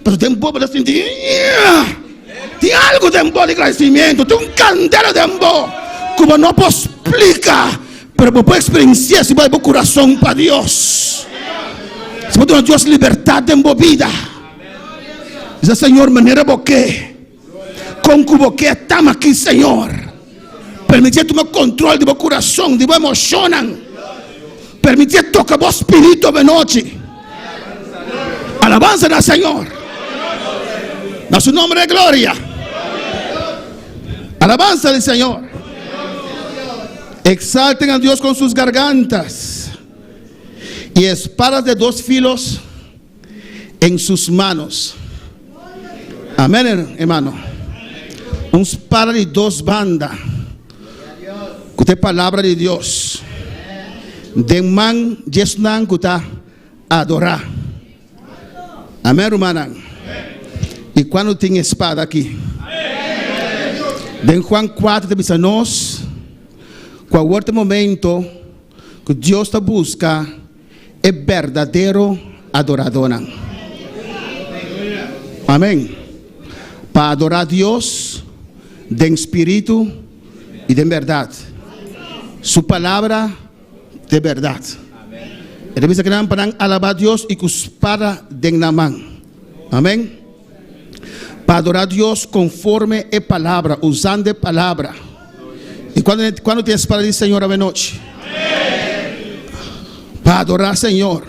Mas tem bobo assim. Tem algo de bom de crescimento. Tem candela de bom. Como não posso explicar. Mas eu posso experienciar se vai o coração para Deus. Se vai dar Deus liberdade em vida. Diz: Senhor, maneira boque. Com que boque estamos aqui, Senhor. Permitir tomar controle do meu coração, do meu emoção. Permitir tocar o espírito de noite. Alabanza al Señor. A su nombre de gloria. Alabanza al Señor. Exalten a Dios con sus gargantas. Y espadas de 2 filos en sus manos. Amén, hermano. Un espada de 2 bandas. Que palabra de Dios. De man jesnan kuta adorar. Amém, hermana? E quando tem espada aqui? Em Juan 4 diz a nós, qual outro momento que Deus está busca é verdadeiro adorador. Amém? Para adorar a Deus de espírito e de verdade. Sua palavra de verdade. Ele diz que não podem alabar a Deus e com espada na mão. Amém? Para adorar a Deus conforme a palavra, usando a palavra. E quando tem espada de Senhor à noite? Para adorar o Senhor.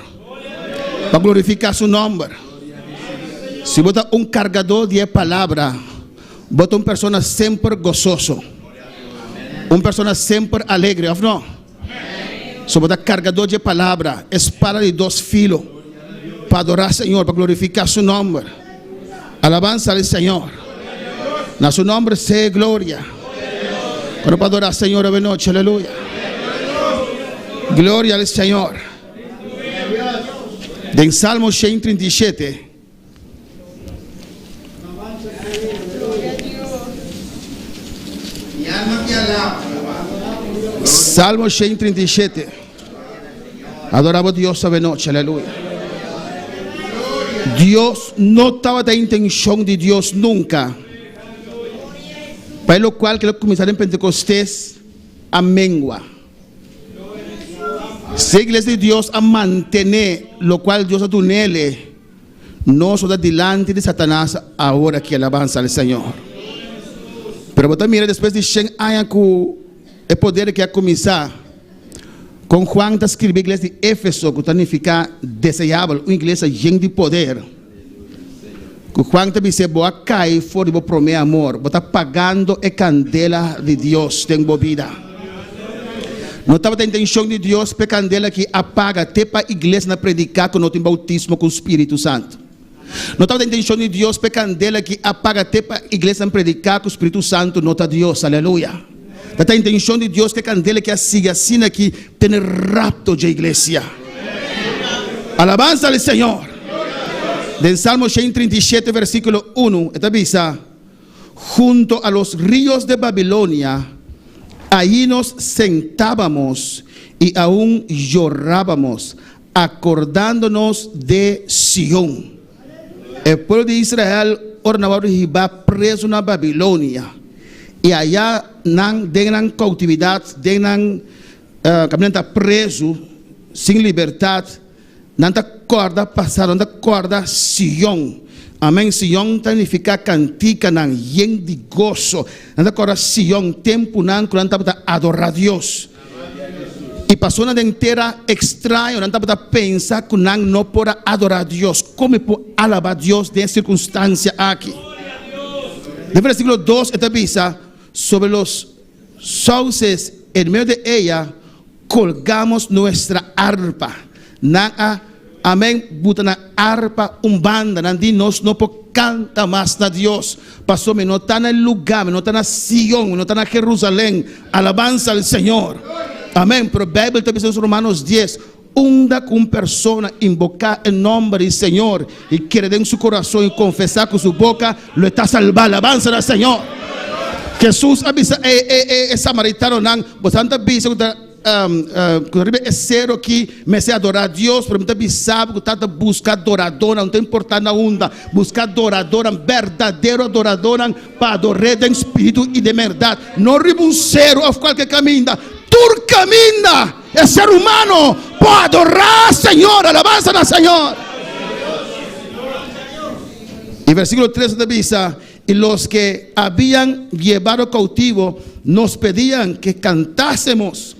Para glorificar seu nome. Se bota um carregador de palavra, bota uma pessoa sempre gozoso. Uma pessoa sempre alegre, ou não? Sobre o carregador de palavra, espada de 2 filos, para adorar o Senhor, para glorificar seu nome. Alabanza ao Senhor. Na seu nome seja glória. Para adorar o Senhor a noite, aleluia. Glória ao Senhor. Em Salmo 137. Salmo 137. Adorava Deus a noite, aleluia. Deus não estava da intenção de Deus nunca. Para o qual que ele começou em Pentecostes a mengua. Se a igreja de Deus a manter o qual Deus a tu nele, não só delante de Satanás agora que alabança ao Senhor. Pero você mira depois de 100 anos que é poder que a começar com Juan está escrevendo a igreja de Éfeso que significa desejável, uma igreja cheia de poder. Que Juan está dizendo, boa cai fora do primeiro amor, você está pagando a candela de Deus em sua vida. Não estava a intenção de Deus para a candela que apaga até para a igreja na predicar que não tem bautismo com o Espírito Santo. Não estava a intenção de Deus para a candela que apaga até para a igreja na predicar que o Espírito Santo não está Deus, aleluia. A intenção de Deus que a candela que siga assim que tem rapto de igreja. Alabanza ao Senhor. Del Salmo 137 versículo 1, esta dice: junto a los ríos de Babilonia, allí nos sentábamos y aún llorábamos, acordándonos de Sión. El pueblo de Israel ornava preso na Babilônia. E allá denan cautividade, denan caminhando preso, sem liberdade, nanta corda passada, nanta corda Sion. Amém. Sion significa cantica, nan yen de gozo. Nanta corda Sion, tempo nan quando nanta adorar a Deus. E passou na inteira estranho, nanta pensar que nan não pode adorar a Deus. Como pode alabar a Deus nessa circunstância aqui? No versículo 2, esta diz: sobre los sauces en medio de ella colgamos nuestra arpa. Amén. Buta na arpa banda. Nandi nos no po canta más na Dios. Pasó me no está en el lugar, no está en Sion, no está en Jerusalén. Alabanza al Señor. Amén. Pero la Biblia te dice en Romanos 10, Una con persona invocar el nombre del Señor y creer en su corazón y confesar con su boca, lo está salvando. Alabanza al Señor. Jesús avisa samaritano nan, botando avisa que é sério que comecei a adorar a Deus, para mim sabe que está buscar adoradora, não tem importância onda, buscar adoradora, verdadeiro adoradora, para adorar em espírito e de verdade, não ribuceiro ou qualquer caminho, tu caminha, é ser humano, para adorar Senhor, alabança ao Senhor. E versículo 13 dice, y los que habían llevado cautivo nos pedían que cantásemos.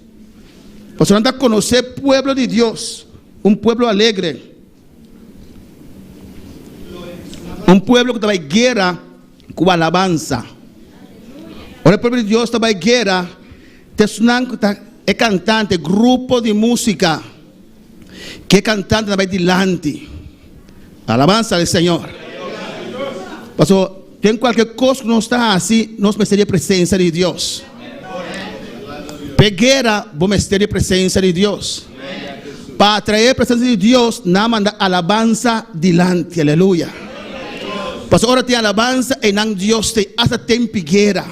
Pues anda a conocer pueblo de Dios, un pueblo alegre, un pueblo que estaba en guerra con alabanza. Ahora el pueblo de Dios estaba en guerra, es cantante, grupo de música, que cantante estaba delante. Alabanza al Señor. Pasó, en cualquier cosa que no está así, no me sería presencia de Dios. Peguera, vos me sería presencia de Dios. Para traer presencia de Dios, nada manda alabanza delante, aleluya. Pastor, ahora te alabanza en Dios te hace tempo guerra.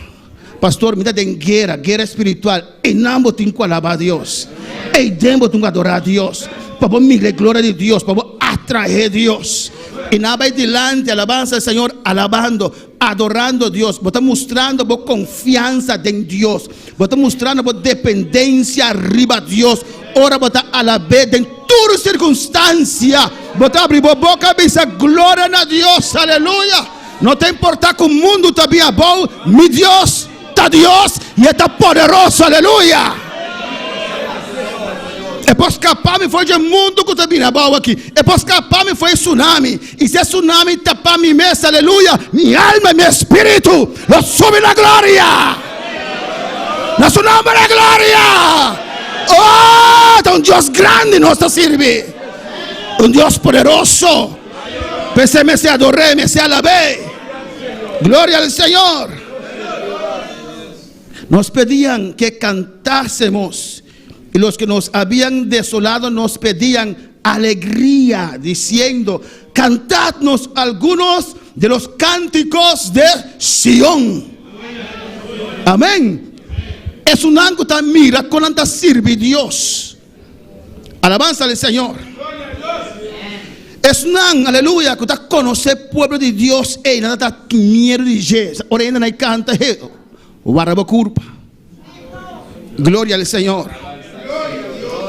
Pastor, mira de guerra espiritual. En ambos tengo que alabar a Dios. En ambos tengo que adorar a Dios. Para vos mirar la gloria de Dios, para vos atraer a Dios. Y nada va delante, alabanza al Señor, alabando, adorando a Dios. Vos estás mostrando vos confianza en Dios. Vos estás mostrando vos dependencia arriba a Dios. Ahora vos estás a la vez en toda circunstancia. Vos estás abriendo boca y dices gloria a Dios, aleluya. No te importa que el mundo está bien, mi Dios está Dios y está poderoso, aleluya. E posso escapar me foi de mundo que está vindo aqui. E posso escapar me foi tsunami. E se é tsunami tapar minha mesa, aleluia, minha alma e meu espírito, eu sobe na glória. Na seu nome é glória. Oh, é Deus grande nós serve. Deus poderoso. Pensei me se adorei, me se alabei. Glória ao Senhor. Nos pedían que cantásemos. Y los que nos habían desolado nos pedían alegría, diciendo, cantadnos algunos de los cánticos de Sión. Amén. Es un ángulo tan mira con anta sirve Dios. Alabanza al Señor. Es un ángulo, aleluya, que está conocer pueblo de Dios. Y nada está miedo de Jesús. Ahora no hay canta. Gloria al Señor.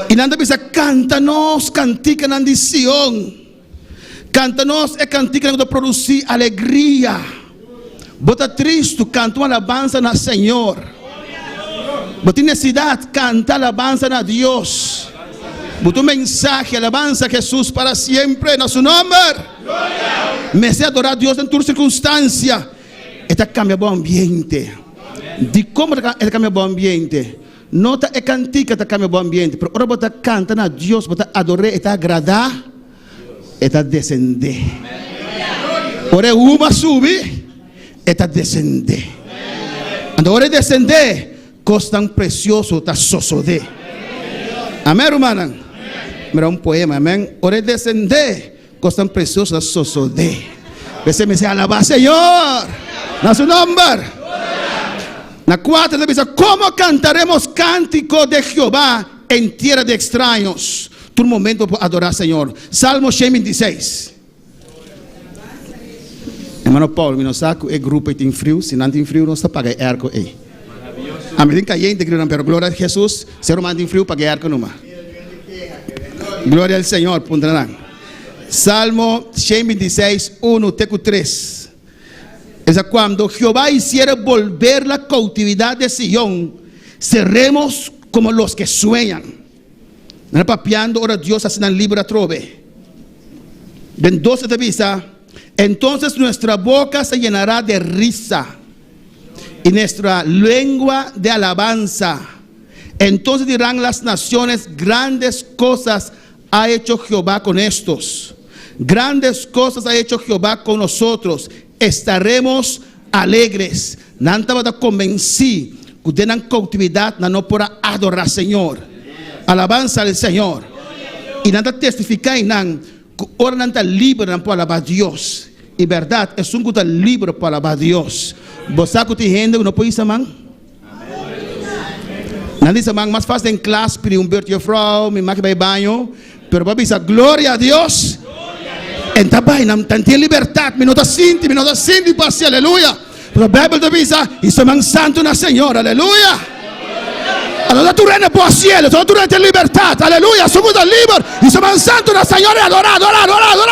Y nada dice, cántanos, cantica en andición. Cántanos e cantica en producir alegría. Bota triste, canta una alabanza al Señor. Bota necesidad, canta alabanza a Dios. Bota un mensaje, alabanza a Jesús para siempre en su nombre. Me sé adorar a Dios en toda circunstancia. Esta cambia buen ambiente. De cómo esta cambia buen ambiente. Nota e cantica está cambia bom ambiente, pero ahora você canta a Deus, você adorar, está agradar, está descender. Ora uma sube, está descender. Agora descender, coisa tão precioso, está sosodé. Amém, irmã? Mira um poema, amém? Ora descender, coisa tão precioso, está sosodé. Você me diz, alabar Senhor, na seu nome. La 4 dice, ¿cómo cantaremos cántico de Jehová en tierra de extraños? Tu momento para adorar al Señor. Salmo 126. Hermano Paulo, mi no saco el grupo y tiene frío. Si no tiene frío, no está para el arco. A mí me caliente, pero gloria a Jesús. Si no tiene frío, para el arco no más. Gloria al Señor, pondrán. Salmo 126, 1, teco 3. Es cuando Jehová hiciera volver la cautividad de Sion, seremos como los que sueñan. No papiando, ahora Dios hace una libra trove. En 12 de visa, entonces nuestra boca se llenará de risa y nuestra lengua de alabanza. Entonces dirán las naciones, grandes cosas ha hecho Jehová con estos. Grandes cosas ha hecho Jehová con nosotros. Estaremos alegres. Nanta va a convencer que tienen cautividad, no podrá adorar al Señor. Alabanza al Señor. Y nada testifica y nan, ahora nada libre para alabar a Dios. Y verdad, es un culto libre para alabar a Dios. Vos saco ti gente, no puede ir, man. Nadie dice, man, más fácil en clase, pero un bertio frau, mi máquina de baño. Pero papi dice, gloria a Dios. En tabaina, tanta libertad, mi nota sinti, pasi, aleluya. Pero la Biblia dice, y se man santo una señora, aleluya. Allora tu reina può cielo, tu reina in libertà, alleluia, sono libero, e sono santo una Signore, adora,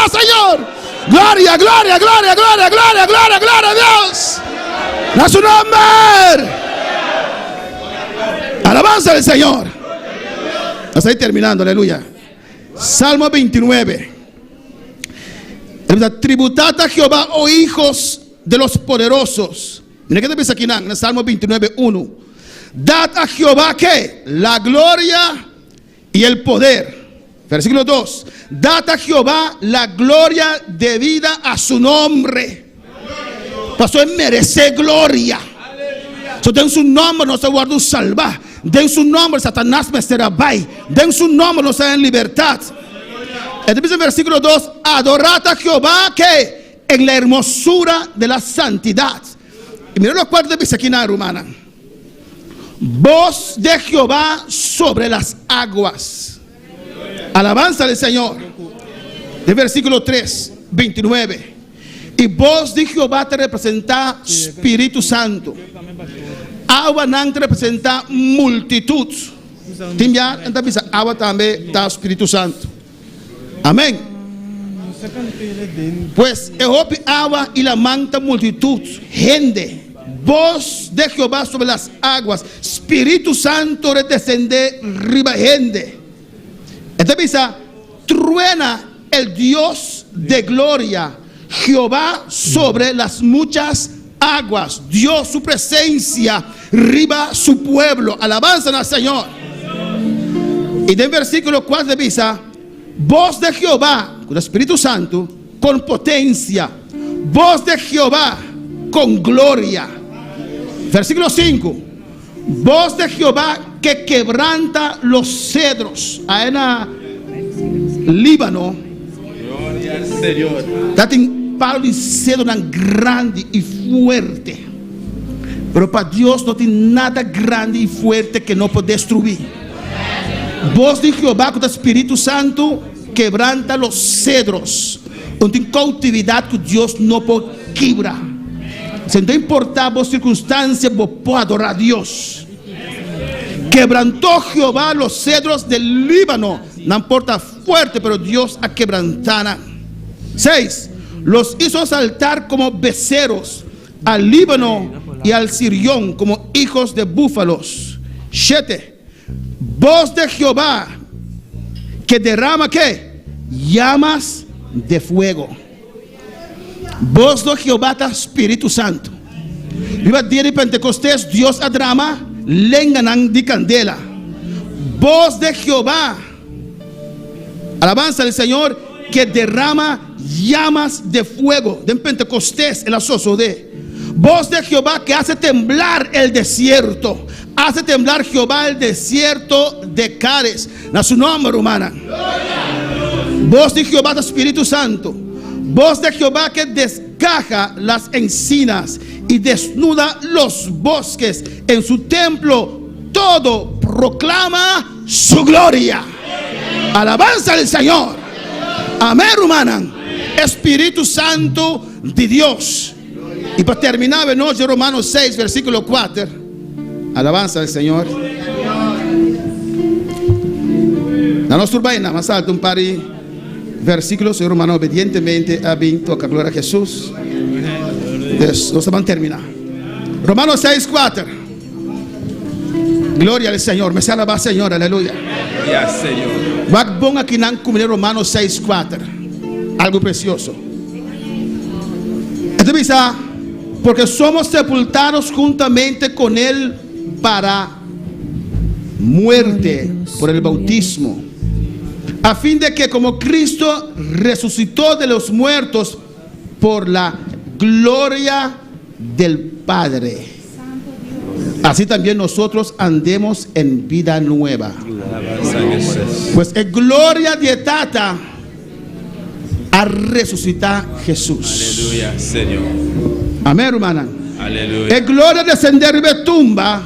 Señor. Gloria, gloria, gloria, gloria, gloria, gloria, gloria a Dios. A su nombre. Alabanza del Señor. Estoy terminando, aleluya. Salmo 29. Tributad a Jehová, oh hijos de los poderosos. Mira que te dice aquí en el Salmo 29, 1. Dad a Jehová que la gloria y el poder. Versículo 2. Dad a Jehová la gloria debida a su nombre. Pastor, merece gloria. So, den su nombre, no se guarda salvar. Den su nombre, Satanás me será bay. Den su nombre, no será en libertad. Entonces, versículo 2. Adorad a Jehová que en la hermosura de la santidad. Y mira los cuartos de Bisequina Romana. Voz de Jehová sobre las aguas. Alabanza del Señor. De versículo 3, 29. Y voz de Jehová te representa Espíritu Santo. Agua te representa multitud. Agua también está Espíritu Santo. Amén. Pues agua y la manta multitud. Gente. Voz de Jehová sobre las aguas. Espíritu Santo descende riba gente. Entonces truena el Dios de gloria, Jehová sobre las muchas aguas. Dios su presencia riba su pueblo. Alabanza al Señor. Y del versículo 4 dice: voz de Jehová con el Espíritu Santo con potencia. Voz de Jehová con gloria. Versículo 5. Voz de Jehová que quebranta los cedros. Ahí en Líbano. Gloria al Señor. Un palo de cedro tan grande y fuerte. Pero para Dios no tiene nada grande y fuerte que no puede destruir. Voz de Jehová con el Espíritu Santo quebranta los cedros. No tiene cautividad que Dios no puede quebrar. Sin importar las circunstancias, vos podés adorar a Dios. Quebrantó Jehová los cedros del Líbano. No importa fuerte, pero Dios ha quebrantado. 6. Los hizo saltar como becerros al Líbano y al Sirión como hijos de búfalos. 7. Voz de Jehová que derrama ¿qué? Llamas de fuego. Voz de Jehová está Espíritu Santo. Viva día de Pentecostés, Dios adrama lenganan de candela. Voz de Jehová. Alabanza del Señor que derrama llamas de fuego. De Pentecostés el asoso de. Voz de Jehová que hace temblar el desierto. Hace temblar Jehová el desierto de Cades. A su nombre, humana. Voz de Jehová, Espíritu Santo. Voz de Jehová que desgaja las encinas y desnuda los bosques. En su templo todo proclama su gloria. Alabanza del Señor. Amén, hermana. Espíritu Santo de Dios. Y para terminar, en Romanos 6, versículo 4. Alabanza del Señor. La nostra vaina más alto un pari versículos en Romano obedientemente a vinto a gloria a Jesús. Entonces, nos van a terminar. Romanos 6, 4. Gloria al Señor. Me salva Señor, aleluya. Gracias, Señor. Wag bon aquí nan comer Romanos 6, 4. Algo precioso. Entonces, porque somos sepultados juntamente con Él para muerte por el bautismo, a fin de que como Cristo resucitó de los muertos por la gloria del Padre, así también nosotros andemos en vida nueva. Pues è gloria dietata a resucitar Jesús. Aleluya, Señor. Amén, hermana. Aleluya. Es gloria descender de tumba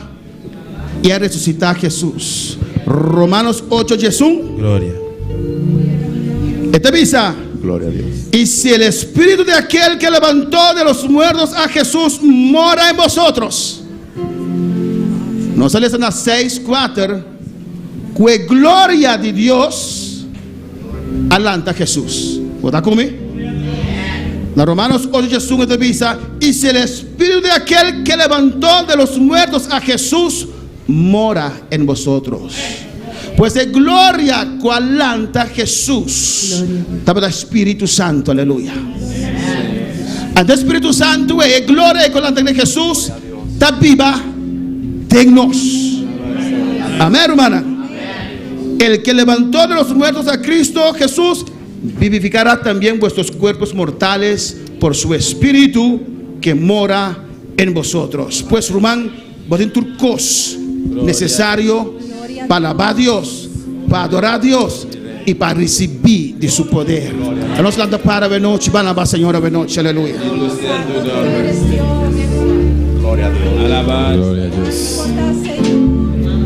y a resucitar Jesús. Romanos 8, Jesús. Gloria. Esta visa. Gloria a Dios. Y si el espíritu de aquel que levantó de los muertos a Jesús mora en vosotros. No sale en 6:4. Que gloria de Dios alanta a Jesús. ¿Está conmigo? En Romanos 8 Jesús te dice: y si el espíritu de aquel que levantó de los muertos a Jesús mora en vosotros. Pues es gloria que alanta a Jesús. Estaba el Espíritu Santo, aleluya. El Espíritu Santo es gloria que alanta a Jesús. Está viva en nos. Amén, hermana. El que levantó de los muertos a Cristo Jesús vivificará también vuestros cuerpos mortales por su Espíritu que mora en vosotros. Pues, Román, vos en turcos necesario para alabar a Dios, para adorar a Dios y para recibir de su poder. A nos la para de noche, van a alabar Señor de noche, aleluya. Gloria a Dios. Alabanza. Gloria a Dios.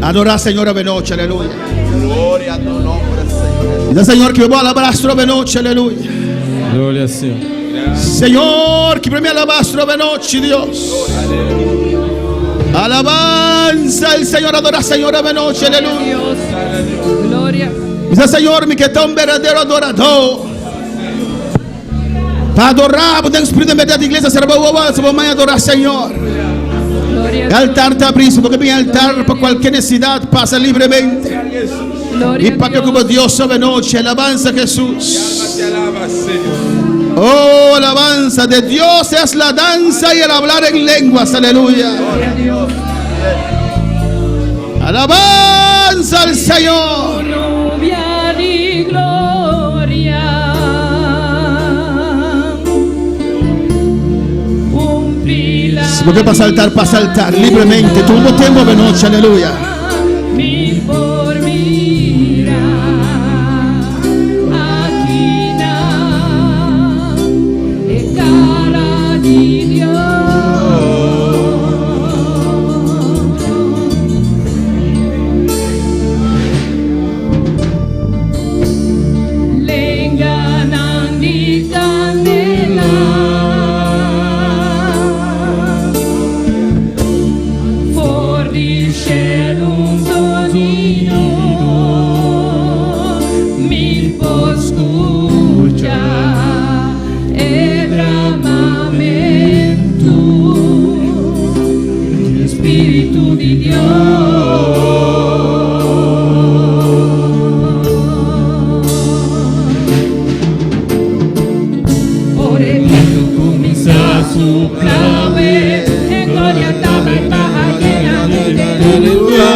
Adorar Señor de noche, aleluya. Gloria a tu nombre, Señor. Dice Señor que me voy a alabar de noche, aleluya. Gloria al Señor. Señor, que me alabastro de noche, Dios. Alabanza al Señor, adorar Señor de noche, aleluya. Gloria. Dice Señor, mi que está un verdadero adorador. Para adorar, por el Espíritu de verdad de iglesia, se va a adorar Señor. Gloria. El altar está abierto, porque mi altar, por cualquier necesidad, pasa libremente. Gloria Y para que como Dios de noche, alabanza a Jesús. Te alaba, Señor. Oh, alabanza de Dios es la danza y el hablar en lenguas, aleluya. a Dios. Alabanza al Señor. Novia di gloria. Un pilar. Si porque para saltar libremente, todo tiempo de noche, aleluya. Mil por mira. Aquí na. E cara di Dios. Lenganan di candela. For di cielo un sonido. Mil poscucha e bramamento. Espíritu di Ore quando comincia a soplare e gloria tame bahagena alleluia.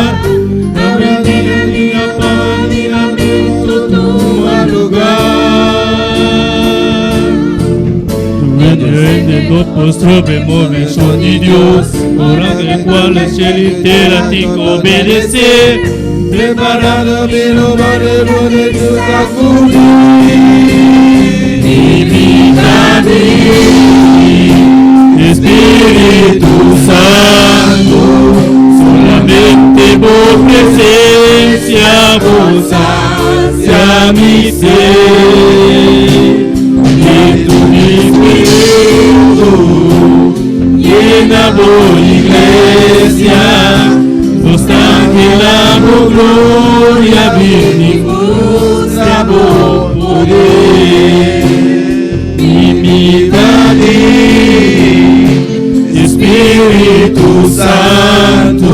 Abrandina mia pani lamento tu al Rende vostro bemove son di Dios, ora nel quale cielo e terra ti obbedece, preparado velo valero de tu Divinità Espíritu Santo, solamente por presencia vos hacia mi ser. Que tu Espíritu llena por iglesia, nos ángeles por gloria, virtud, por poder. Imita Espíritu Santo,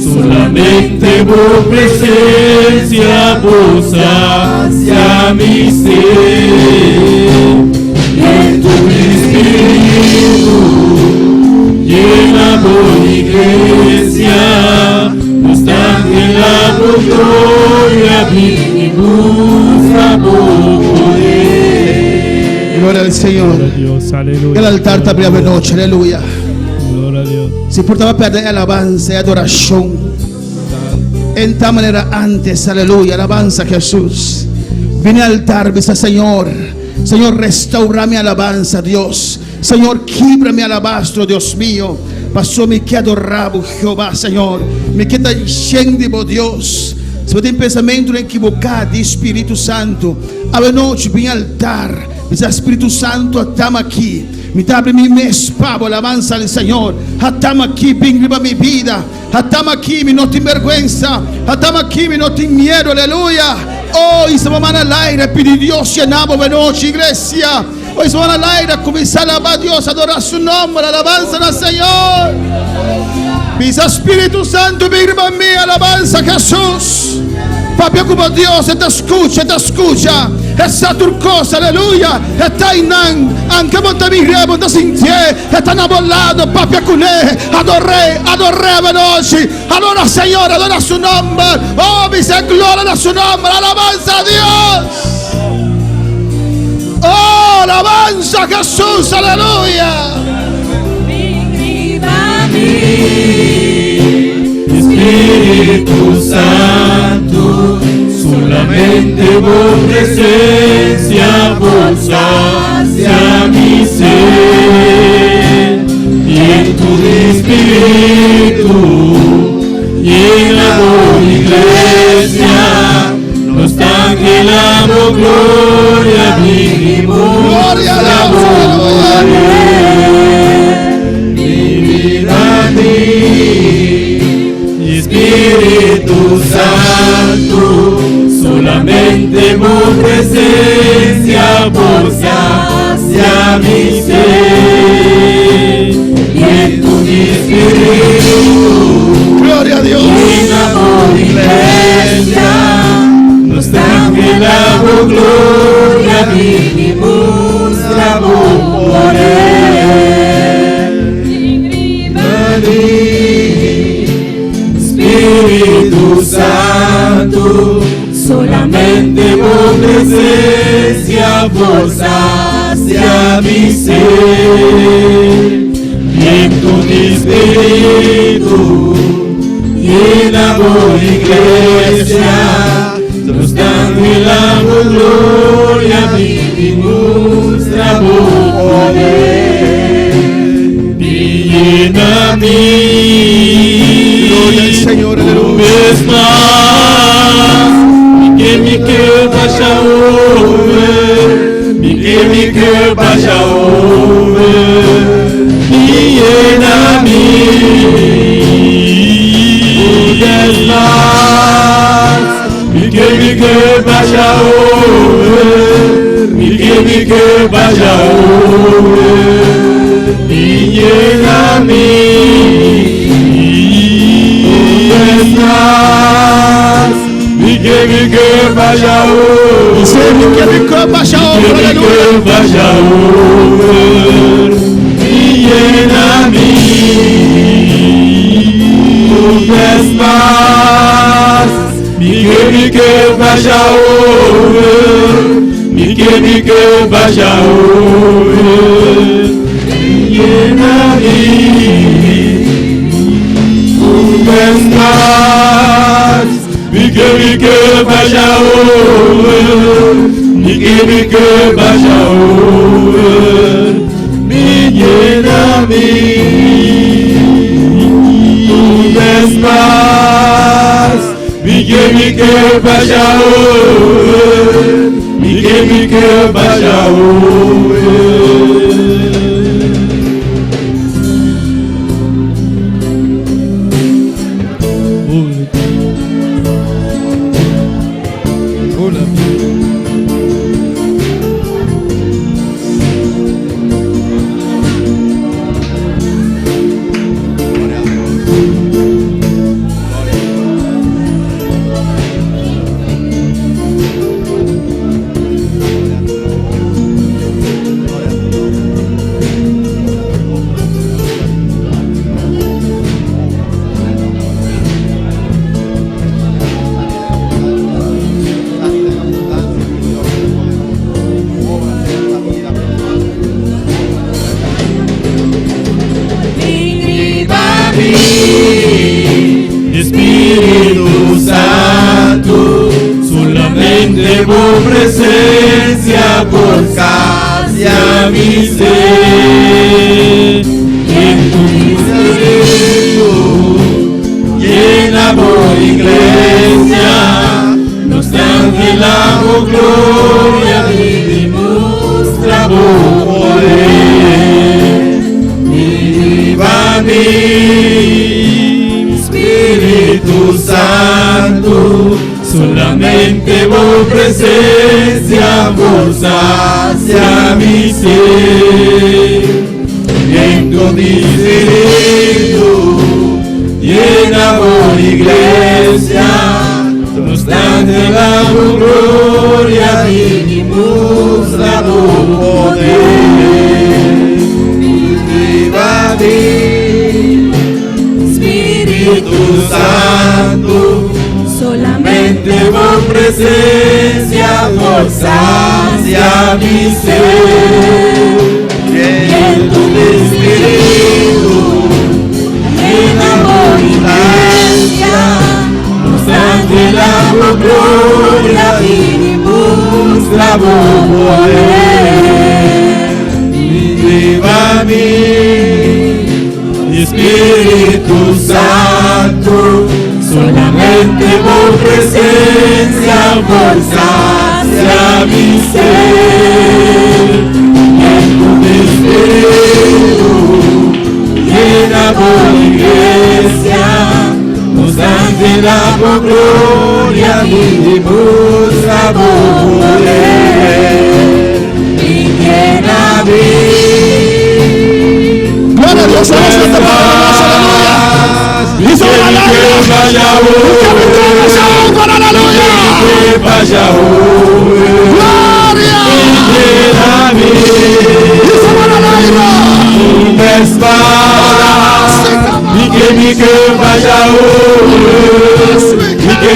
solamente por presencia vos hacia mi ser. En tu Espíritu llena por iglesia, nos ángeles por gloria, virtud, por poder. Gloria al Señor. Dios, aleluya. El altar está abierto de noche, aleluya. Gloria a Dios. Si portava perder alabanza y adoración, En tal manera antes, aleluya, alabanza a Jesús. Vine al altar, dice Señor. Señor, restaura mi alabanza, Dios. Señor, quebra mi alabastro, Dios mío. Pasó mi que adorava Jehová, Senhor. Me que está enchendo, Deus. Se você tem pensamento equivocado, Espírito Santo, à noite, vem ao altar. Diz Espírito Santo, estamos aqui. Me abre minha espada, alabança ao Senhor. Estamos aqui, vem para minha vida. Estamos aqui, me não tem vergonha. Estamos aqui, me não tem medo, aleluia. Oh, e se vamos ao aire, pedir Deus, llenamos a noite, igreja. Hoy se van al aire, comienza a alabar a Dios, a adorar su nombre, alabanza al Señor. Pisa Espíritu Santo, vive en mí, alabanza a Jesús. Papi, como Dios te escucha. Essa turcosa, aleluia. Está inang, anche monta mi remo, da sintie, está enamorado, papi, cuné. Adoré a noche. Adora Señor, adora su nombre. Oh, mi se gloria a su nombre, alabanza a Dios. Oh, alabanza a Jesús, aleluya. Espíritu Santo, solamente por presencia vos hacia mi ser. Y en tu espíritu llena la iglesia. Nos angelamos, gloria, vinimos, Gloria a Dios, mi vida a mí. Espíritu Santo, solamente por presencia vos hacia mi ser. Y en tu espíritu, gloria a Dios. llena por iglesia. Nos angelamos, gloria, vinimos, clamor por él. Espíritu Santo, solamente por presencia vos hacia mi ser. Y en tu espíritu, llena por iglesia. Nos angelamos, gloria, vivimos, amor por él. Llena a mí, Gloria al Señor, aleluya. vez más, mi que vaya over, mi que vaya over. Llena a mí, vez más. Mi que vaya over, mi que vaya over, y llena a mí, vez más. Mi que vaya over, Dice mi que vaya over, aleluya. vaya over, y llena a mí, vez más. Mi que vaya over, mi que vaya over, llena a mí, vez más. Mi que vaya over, mi que vaya over, me llena a mí, vez más. Mi que vaya over, mi que vaya over. Espíritu presencia por sacia mi ser. En tu espíritu llenamos iglesia, nos anhelamos gloria, vivimos poder. Viva mi Espíritu Santo, solamente por presencia, por sacia mi ser. En tu espíritu llenamos iglesia, nos anhelamos gloria, vivimos poder. Viva mi Espíritu Santo, solamente por presencia, por sacia mi ser. En tu espíritu llenamos iglesia, nos anhelamos gloria, vivimos poder. Viva mi Espíritu Santo, solamente por presencia, por sacia mi ser. En tu espíritu llenamos iglesia, nos anhelamos gloria, vivimos poder. Y llena mi. Gloria a Dios, vamos a este Padre, aleluya. Y sobre la lágrima, aleluya. Gloria. Y sobre la lágrima. Un vez más, Señor. Dice que vaya over, Señor.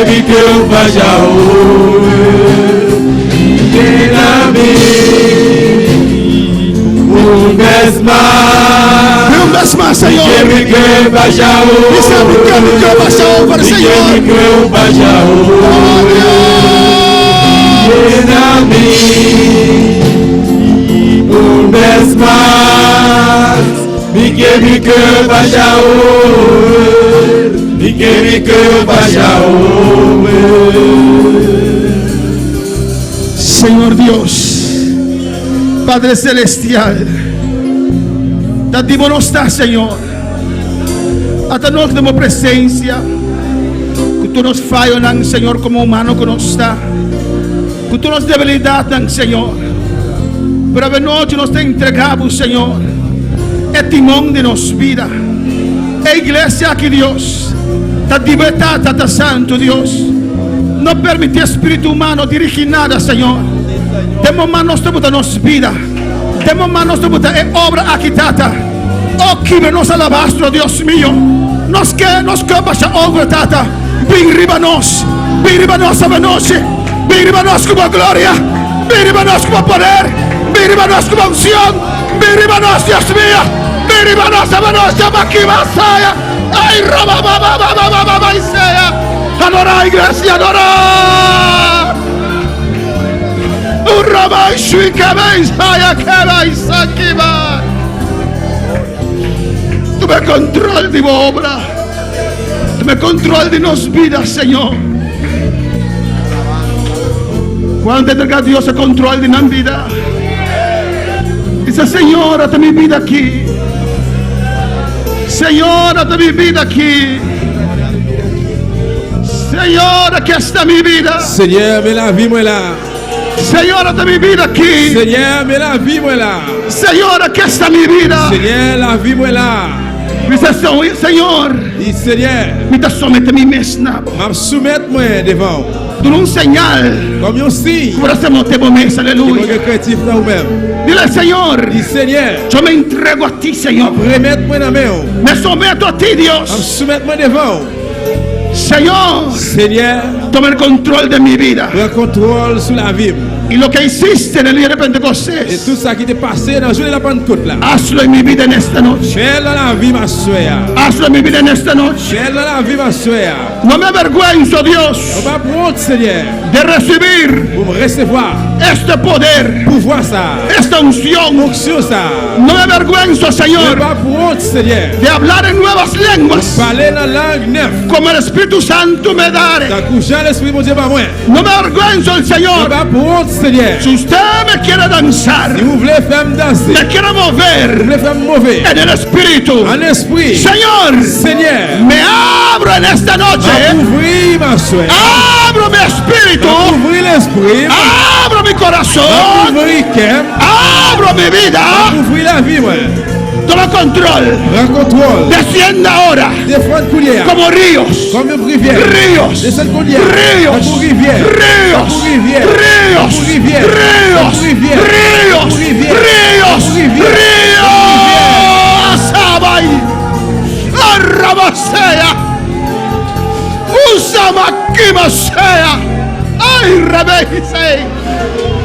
Un vez más, mi cœur vaya over, mi cœur vaya over. Señor Dios, Padre Celestial, dati mo está, Señor. At nós damos presença, que tu nos falhas, Senhor, como humano que nós está, que tu nos debilidades, Senhor. Pero a noite nós te entregamos, Senhor, é timão de nossa vida. É igreja aqui, Deus, da libertada, da santo, Deus. Não permite espírito humano dirigir nada, Senhor. Temos manos de botar nossa vida. Temos manos de botar obra aqui, tata. Oh, que nos alabastro, Deus meu. Nos que baixa obra, tata. Vem riba nós essa noite. Vem riba nós com a glória. Vem riba nós com o poder. Vem riba nós com a unção. Vem riba nós, Deus meu. Vem riba nós, a nós, chama aqui, Massaia. Ai, Rababababababababa, Isaia. Adorar a igreja, adorar. O Rabai Shuikaba, Isaia, Kaba, Isakiba. Tome controle de minha obra. Tome controle de nossas vidas, Senhor. Quando entregar a Deus o controle de nossa vida, diz: Senhora, tem minha vida aqui. Senhora, tem minha vida aqui. Senhora, que está minha vida. Seigneur, mets la vie moi là. Senhora, tem minha vida aqui. Seigneur, mets la vie moi là. Senhora, que está minha vida. Seigneur, la vie moi là. Diz: Senhor, Dis Seigneur, me dá somente minha mesna. m'a soumettre moi devant. Dou um sinal. Comme un signe. Para ser monte promessa, Qui aleluia. est créatif là ou même. Dile: Senhor, Dis Seigneur, eu me entrego a ti, Senhor. remettre moi dans main. Me someto a ti, M'a Deus. soumettre moi devant. Senhor, Seigneur, toma el control de mi vida. prends contrôle sur la vie. Y lo que hiciste en el día de Et Pentecostés, tout ça qui t'est passé dans le jour de la Pentecôte là. hazlo en mi vida en esta noche. Fais dans la vie ma soeur. Hazlo en mi vida en esta noche. Fais dans la vie ma soeur. No me avergüenzo, Dios, On va pour honte, Seigneur, de recibir pour recevoir este poder, pouvoir ça, esta unción. onction ça. No me avergüenzo, On Señor, va pour honte, Seigneur, de hablar en nuevas lenguas, parler dans la langue neuve. como el Espíritu Santo me dare. T'accoucher l'esprit, mon Dieu, pas moi. No me avergüenzo, el On Señor. va pour honte, Seigneur. Si usted me quiere danzar, Si vous voulez faire me danser, me quiere vous mover voulez faire me mauvais, en el Espíritu, en esprit, Señor, Seigneur, me abro en esta noche. ouvrir ma soeur, Abro mi espíritu, ouvrir l'esprit, abro mi corazón, ouvrir cœur, abro mi vida. ouvrir la vie, moi. Toma control. Rencontre-toi, Descienda ahora défendre coulière, como ríos, comme une rivière, ríos, descendre coulière, ríos, pour rivière, ríos, pour rivière, ríos, pour rivière, ríos, pour rivière, ríos, pour rivière, ríos, pour rivière, ríos. Asabai, Arrabasea, Usamakimasea, ay, Rebejisei.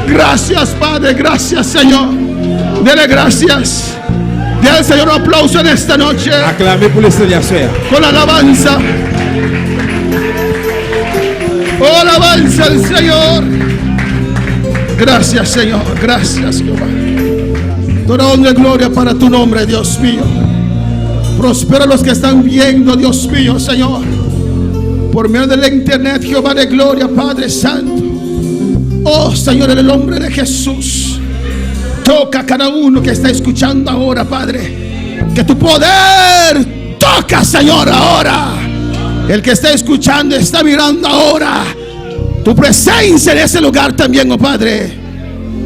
Gracias, Padre, gracias, Señor. Dele gracias. Dale al Señor un aplauso en esta noche acclamez pour le Seigneur, soeur. con alabanza. Oh, alabanza al Señor. Gracias, Señor. Gracias, Jehová. Toda honra y gloria para tu nombre, Dios mío. Prospera a los que están viendo, Dios mío, Señor. Por medio de la internet, Jehová de gloria, Padre Santo. Oh, Señor, en el nombre de Jesús. Toca a cada uno que está escuchando ahora, Padre. Que tu poder toca, Señor, ahora. El que está escuchando, está mirando ahora. Tu presencia en ese lugar también, oh Padre.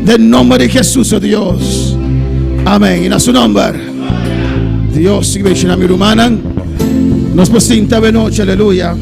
Del nombre de Jesús, oh Dios. Amén. En su nombre. Dios, si vicino a mi rumana. Nos presenta de noche, aleluya.